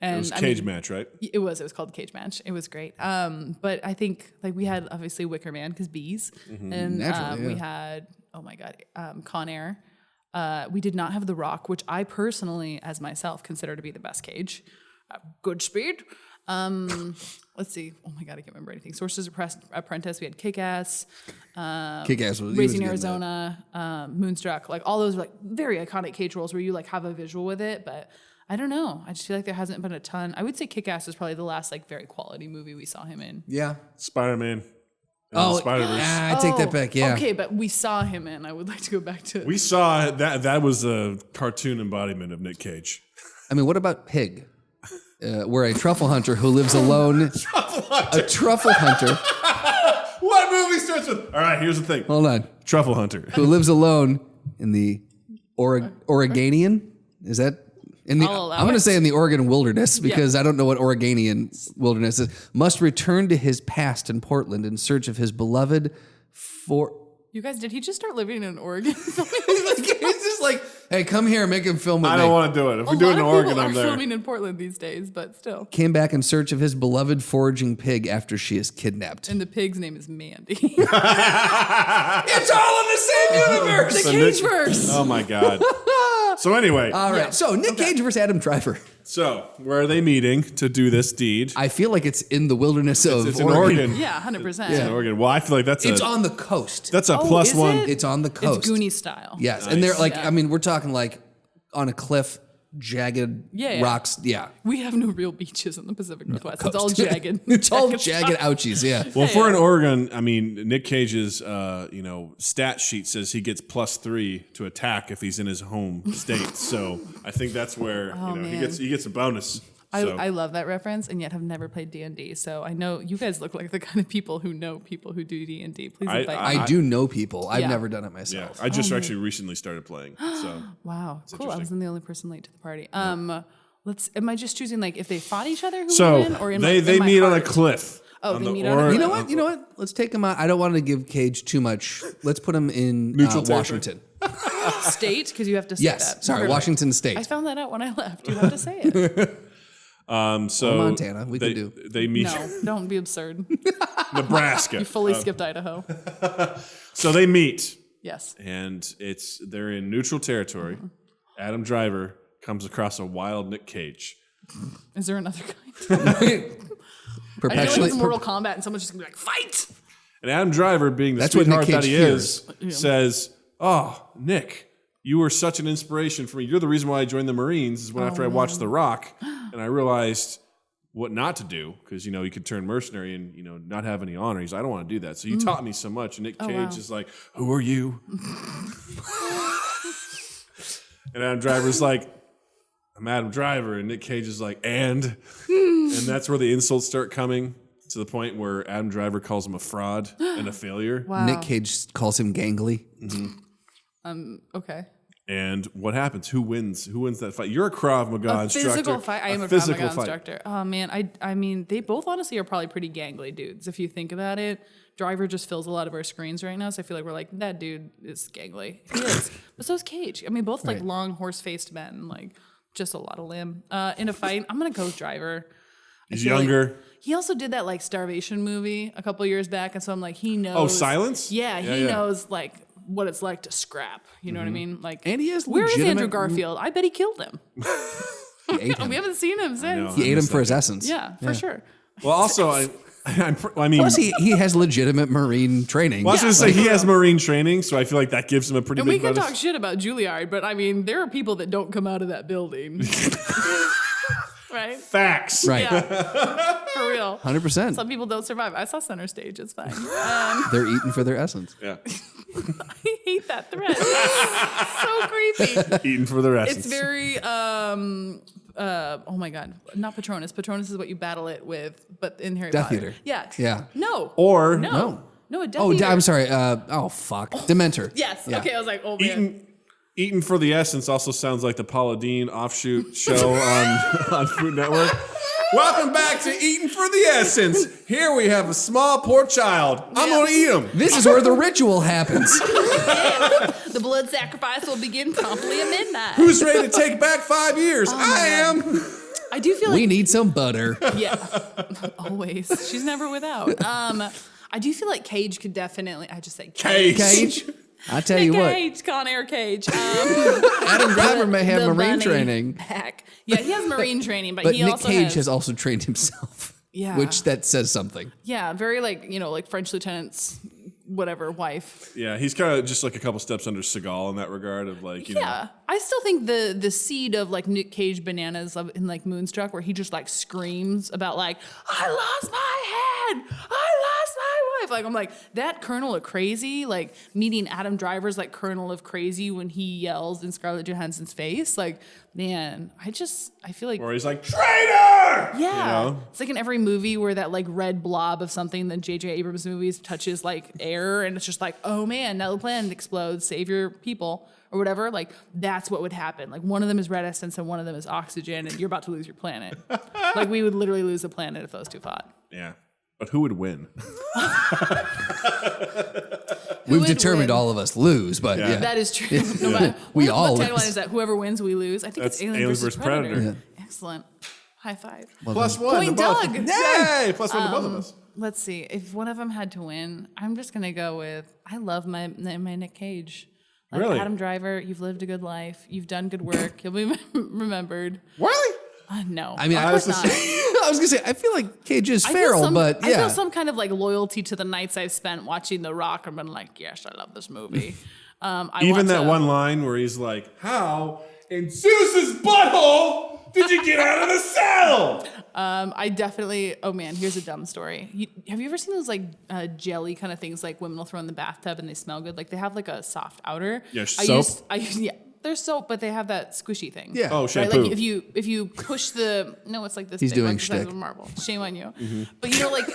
And It was I Cage mean, match, right? It was called Cage Match. It was great. But I think like we had obviously Wicker Man because bees, and Naturally, we yeah. had Con Air. We did not have The Rock, which I personally, as myself, consider to be the best Cage. Good speed. Let's see. Oh my God, I can't remember anything. Sorcerer's Apprentice. We had Kick-Ass. Kick-Ass. Was, he was Raising good in Arizona, Moonstruck, like all those like very iconic Cage roles where you like have a visual with it, but I don't know. I just feel like there hasn't been a ton. I would say Kick-Ass is probably the last like very quality movie we saw him in. that. Yeah. Spider-Man. Oh, Spider-Verse. I take that back. Yeah. Okay, but we saw him in. I would like to go back to. We saw that was a cartoon embodiment of Nick Cage. I mean, what about Pig? Where a truffle hunter who lives alone. A truffle hunter. What movie starts with? All right, here's the thing. Hold on. Truffle Hunter. Who lives alone in the Oregonian? Is that in the? I'll allow I'm going to it. say in the Oregon wilderness because I don't know what Oregonian wilderness is. Must return to his past in Portland in search of his beloved. You guys, did he just start living in Oregon? It's just like, hey, come here, make him film with I me. don't want to do it. If A we do it lot in of Oregon, people I'm are there. filming in Portland these days, but still. Came back in search of his beloved foraging pig after she is kidnapped. And the pig's name is Mandy. It's all in the same universe. The Cage verse. Oh my god. So anyway, All right, so Nick Cage versus Adam Driver. so where are they meeting to do this deed? I feel like it's in the wilderness of It's in Oregon. Yeah, 100%. In Oregon. Well, I feel like that's It's a on the coast. that's a Oh, plus is one. it? It's on the coast. It's Goonie style. Yes, and they're like, Yeah. I mean, we're talking like on a cliff, jagged Yeah. rocks. Yeah, We have no real beaches in the Pacific Northwest. It's all coast. jagged. it's all stuff. jagged ouchies. Yeah. Well, if we're in Oregon, I mean, Nick Cage's stat sheet says he gets +3 to attack if he's in his home state. So I think that's where he man. gets a bonus. So. I love that reference, and yet have never played D&D. So I know you guys look like the kind of people who know people who do D&D. Please invite me. I do know people. I've Yeah. never done it yeah, myself. I just actually recently started playing. So Wow, cool. I interesting. wasn't the only person late to the party. Am I just choosing like if they fought each other who so would win, or in they my meet on a heart? cliff. Oh, on they the meet on a Ore- You know what? You know what? Let's take him out. I don't want to give Cage too much. Let's put him in Neutral territory? Washington. State? Because you have to say Yes. that. Sorry, Perfect. Washington I State. found that out when I left. You have to say it. So Montana, we could do. They meet No, don't be absurd. Nebraska. You fully skipped Idaho. So they meet, Yes. and they're in neutral territory. Adam Driver comes across a wild Nick Cage. Is there another kind? I feel Perpetually. like it's Mortal Kombat and someone's just gonna be like, fight! And Adam Driver, being the That's what Nick sweetheart that Cage he hears. is, says, "Oh, Nick, you were such an inspiration for me. You're the reason why I joined the Marines. Is when after I watched The Rock, and I realized what not to do, because you could turn mercenary and not have any honor. He's, I don't want to do that. So you taught me so much." And Nick Cage is like, "Who are you?" And Adam Driver's like, "I'm Adam Driver," and Nick Cage is like, and that's where the insults start coming. To the point where Adam Driver calls him a fraud and a failure. Wow. Nick Cage calls him gangly. Okay. And what happens? Who wins? Who wins that fight? You're a Krav Maga instructor. Physical fight. I am a Krav Maga instructor. Oh man, I mean, they both honestly are probably pretty gangly dudes. If you think about it, Driver just fills a lot of our screens right now, so I feel like we're like, that dude is gangly. He is, but so is Cage. I mean, both like long horse-faced men, like just a lot of limb. In a fight, I'm gonna go with Driver. He's younger. He also did that like starvation movie a couple years back, and so I'm like, he knows. Oh, Silence? Yeah, he knows like what it's like to scrap. You know what I mean? Like, And he has where is legitimate- Andrew Garfield? I bet he killed him. He ate him. We haven't seen him since. He ate him for his essence. Yeah, for sure. Well, also, I mean, Plus, he has legitimate Marine training. well, I was going to say he has Marine training, so I feel like that gives him a pretty And we big can bonus. talk shit about Juilliard, but I mean, there are people that don't come out of that building. Right? Facts. Right. Yeah. For real. 100%. Some people don't survive. I saw Center Stage. It's fine. They're eating for their essence. Yeah. I hate that thread. So creepy. Eating for the rest. It's very oh my god, not Patronus. Patronus is what you battle it with, but in Harry Death Potter. Eater. Yeah. Yeah. No. Or No, a Death Oh, Eater. I'm sorry. Oh, fuck. Dementor. Yes. Yeah. Okay, I was like, oh man. Eating for the essence also sounds like the Paula Deen offshoot show on Food Network. Welcome back to Eating for the Essence. Here we have a small poor child. I'm going to eat him. This is where the ritual happens. The blood sacrifice will begin promptly at midnight. Who's ready to take back 5 years? I am. I do feel like We need some butter. yeah, always. She's never without. I do feel like Cage could definitely. I just say Cage. I tell you what, Cage, Con Air Cage. Adam Driver may have the Marine bunny training, pack. Yeah, he has Marine training, but he but Nick also Cage has also trained himself. Yeah. Which that says something. Yeah, very like French lieutenant's whatever wife. Yeah, he's kind of just like a couple steps under Seagal in that regard of like, you know. Yeah, I still think the seed of like Nick Cage bananas in like Moonstruck, where he just like screams about like, I lost my head, I lost my wife. Like I'm like that Colonel of Crazy, like meeting Adam Driver's like Colonel of Crazy when he yells in Scarlett Johansson's face. Like man, I feel like. Or he's like, traitor! Yeah, You know? it's like in every movie where that like red blob of something that J.J. Abrams movies touches like air, and it's just like, oh man, now the planet explodes, save your people or whatever. Like that's what would happen. Like one of them is red essence and one of them is oxygen, and you're about to lose your planet. Like we would literally lose the planet if those two fought. Yeah. But who would win? We've would determined win? all of us lose, but yeah. That is true. No matter, We what all tagline lose. is that? Whoever wins, we lose. I think That's it's Alien versus Predator. Predator. Excellent. High five. Plus one Point to both. Doug. Yay! Plus one to both of us. Let's see. If one of them had to win, I'm just gonna go with. I love my Nick Cage. Like Really? Adam Driver, you've lived a good life. You've done good work. You'll be remembered. Really? No, I mean, of I course was, not. I was gonna say, I feel like Cage is I feel feral, some- but I yeah. feel some kind of like loyalty to the nights I've spent watching The Rock. I've been like, yes, I love this movie. I Even want that to- one line where he's like, how in Zeus's butthole did you get out of the cell? I definitely. Oh man, here's a dumb story. Have you ever seen those like jelly kind of things like women will throw in the bathtub and they smell good? Like they have like a soft outer. Yeah, soap? Yeah, they're soap, but they have that squishy thing. Yeah. Oh, Right, shampoo. like if you push the it's like this. He's thing, doing like the size shtick. of a marble. Shame on you. But you know, like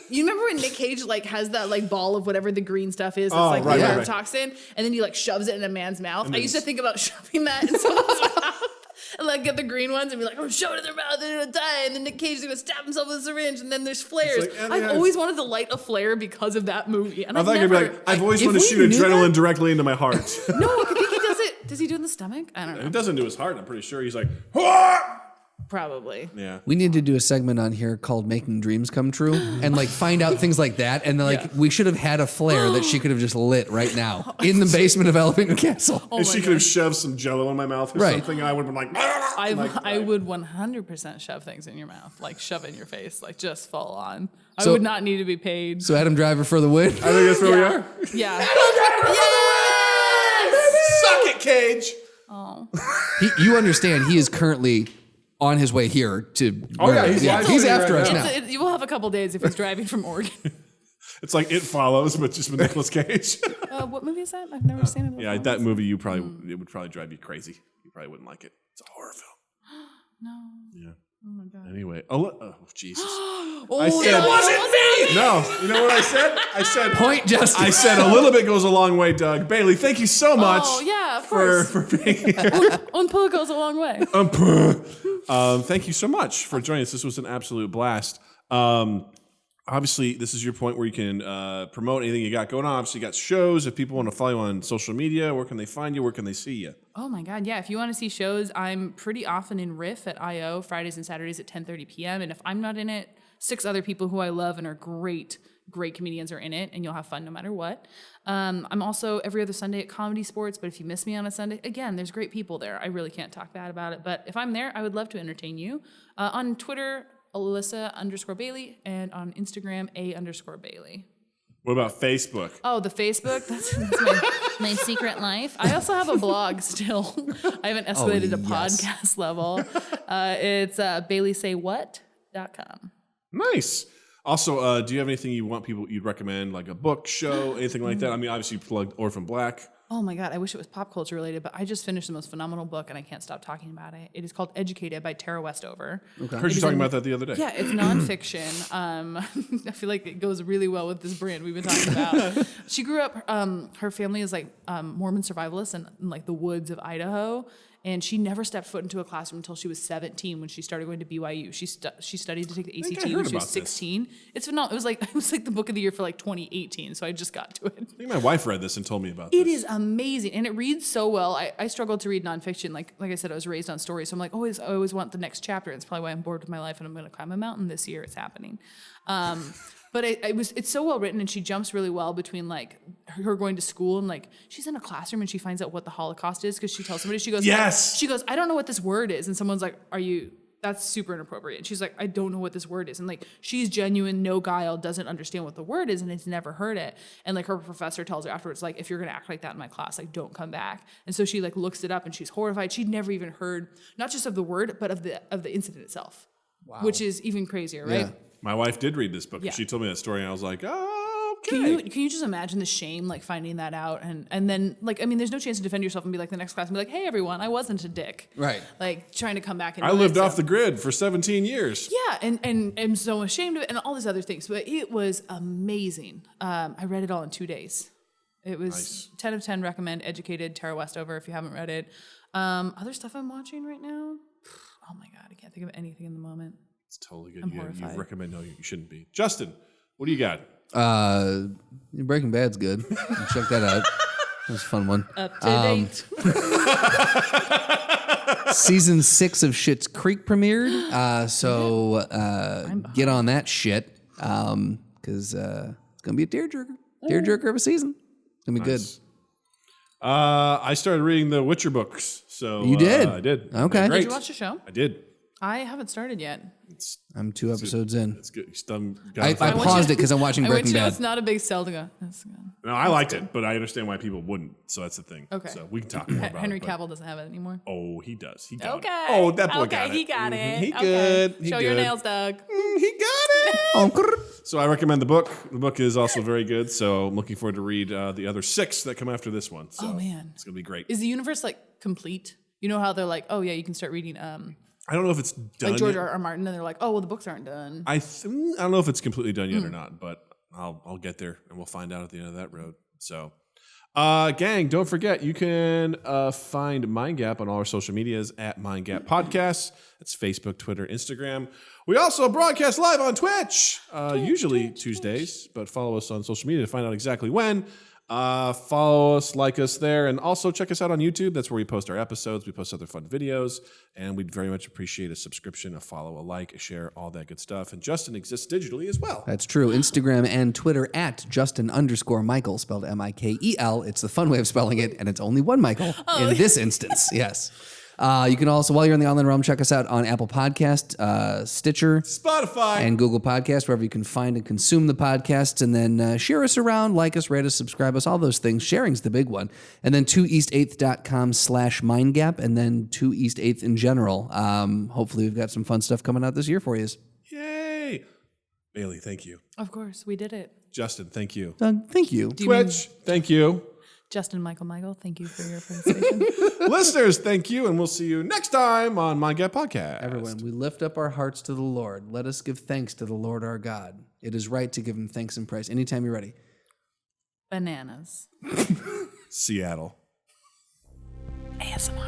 you remember when Nick Cage like has that like ball of whatever the green stuff is, that's Oh, like right, the right, right. toxin, and then he like shoves it in a man's mouth. I then used to think about shoving that in someone's mouth. And like get the green ones and be like, oh, shove it in their mouth, they're gonna die. And then Nick Cage is gonna stab himself with a syringe, and then there's flares. It's like, I've yeah, always wanted to light a flare because of that movie. And I I've thought you'd never. be like, I've always if wanted to we shoot knew adrenaline that- directly into my heart. No, I think he does it. Does he do it in the stomach? I don't know. It doesn't do his heart, I'm pretty sure. He's like, "Hua!" Probably. Yeah. We need to do a segment on here called Making Dreams Come True and like find out things like that. And then like we should have had a flare that she could have just lit right now in the basement of Elephant and Castle. And she could have shoved some jello in my mouth or Right. something, and I would have been like, I would 100% shove things in your mouth, like shove it in your face, like just full on. I So- would not need to be paid. So Adam Driver for the win. I think that's where we are. Yeah. Suck it, Cage. Oh. You understand he is currently on his way here to. Oh, yeah, he's live he's tweeting after right us now. now. You will have a couple days if he's driving from Oregon. It's like It Follows, but just with Nicolas Cage. What movie is that? I've never seen it. Yeah, that movie it would probably drive you crazy. You probably wouldn't like it. It's a horror film. No. Yeah. Oh my god. Anyway, oh Jesus. Oh, I said it wasn't me. no. You know what I said? I said Point, Justin. I said a little bit goes a long way, Doug. Bailey, thank you so much. Oh yeah, of for course. being here. Un pull goes a long way. Thank you so much for joining us. This was an absolute blast. Obviously, this is your point where you can promote anything you got going on. Obviously, you got shows. If people want to follow you on social media, where can they find you? Where can they see you? Oh my god, yeah. If you want to see shows, I'm pretty often in Riff at IO Fridays and Saturdays at 10:30 p.m. And if I'm not in it, 6 other people who I love and are great comedians are in it, and you'll have fun no matter what. I'm also every other Sunday at Comedy Sports, but if you miss me on a Sunday, again, there's great people there. I really can't talk bad about it, but if I'm there, I would love to entertain you. On Twitter, Alyssa_Bailey, and on Instagram, A_Bailey. What about Facebook? Oh, the Facebook? That's my secret life. I also have a blog still. I haven't escalated to podcast level. It's BaileySayWhat.com. Nice. Also, do you have anything you'd recommend, like a book, show, anything like that? I mean, obviously you plugged Orphan Black. Oh my God, I wish it was pop culture related, but I just finished the most phenomenal book and I can't stop talking about it. It is called Educated by Tara Westover. I heard you talking about that the other day. Yeah, it's nonfiction. I feel like it goes really well with this brand we've been talking about. She grew up, her family is like Mormon survivalists in like the woods of Idaho. And she never stepped foot into a classroom until she was 17 when she started going to BYU. She studied to take the ACT when she was 16. It's phenomenal. It was like the book of the year for like 2018. So I just got to it. I think my wife read this and told me about this. It is amazing, and it reads so well. I struggled to read nonfiction. Like I said, I was raised on stories, so I'm like, I always want the next chapter. It's probably why I'm bored with my life, and I'm going to climb a mountain this year. It's happening. But it's so well written, and she jumps really well between like her going to school and like she's in a classroom and she finds out what the Holocaust is because she tells somebody, she goes, yes, she goes, I don't know what this word is, and someone's like, that's super inappropriate. And she's like, I don't know what this word is. And like, she's genuine, no guile, doesn't understand what the word is and has never heard it. And like her professor tells her afterwards, like, if you're going to act like that in my class, like don't come back. And so she like looks it up and she's horrified. She'd never even heard, not just of the word, but of the incident itself, which is even crazier, right? Yeah. My wife did read this book. Yeah. She told me that story and I was like, oh, okay. Can you just imagine the shame, like finding that out and then like, I mean, there's no chance to defend yourself and be like the next class and be like, hey everyone, I wasn't a dick. Right. Like trying to come back and I lived off the grid for 17 years. Yeah, and I'm so ashamed of it and all these other things. But it was amazing. I read it all in 2 days. It was Nice. 10 of 10 recommend. Educated, Tara Westover, if you haven't read it. Other stuff I'm watching right now? Oh my God, I can't think of anything in the moment. It's totally good. I'm You horrified. recommend no, you shouldn't be. Justin, what do you got? Breaking Bad's good. Check that out. That was a fun one. Up to date. Season 6 of Schitt's Creek premiered. So get on that shit. Because it's going to be a tearjerker. Tearjerker of a season. It's going to be Nice. I started reading the Witcher books. So You did? I did. Okay. They're great. Did you watch the show? I did. I haven't started yet. good. I'm 2 episodes in. It's good. I paused it because I'm watching I went Breaking to, Bad. it's not a big sell to go. That's good. No, I liked it, but I understand why people wouldn't. So that's the thing. Okay. So we can talk more about Henry it. but- Cavill doesn't have it anymore. Oh, he does. He got Okay. it. Oh, that boy got it. he got it. He Okay. good. He Show good. your nails, Doug. He got it. So I recommend the book. The book is also very good. So I'm looking forward to read the other 6 that come after this one. So Oh, man. it's gonna be great. Is the universe like complete? You know how they're like, oh yeah, you can start reading I don't know if it's done. like George yet. R. Martin, and they're like, oh well, the books aren't done. I don't know if it's completely done yet or not, but I'll get there and we'll find out at the end of that road. So, gang, don't forget you can find Mind Gap on all our social medias at Mind Gap Podcasts. That's Facebook, Twitter, Instagram. We also broadcast live on Twitch, usually Tuesdays, but follow us on social media to find out exactly when. Follow us, like us there, and also check us out on YouTube. That's where we post our episodes. We post other fun videos, and we'd very much appreciate a subscription, a follow, a like, a share, all that good stuff. And Justin exists digitally as well. That's true. Instagram and Twitter at Justin_Michael, spelled Mikel. It's the fun way of spelling it, and it's only one Michael in this instance. Yes. You can also, while you're in the online realm, check us out on Apple Podcast, Stitcher, Spotify, and Google Podcast, wherever you can find and consume the podcasts. And then share us around, like us, rate us, subscribe us, all those things. Sharing's the big one. And then 2east8th.com/mindgap, and then 2east8th in general. Hopefully we've got some fun stuff coming out this year for you. Yay! Bailey, thank you. Of course, we did it. Justin, thank you. Doug, thank you. Twitch, thank you. Justin Michael, thank you for your participation. Listeners, thank you, and we'll see you next time on My Get Podcast. Everyone, we lift up our hearts to the Lord. Let us give thanks to the Lord our God. It is right to give him thanks and praise. Anytime you're ready. Bananas. Seattle. ASMR.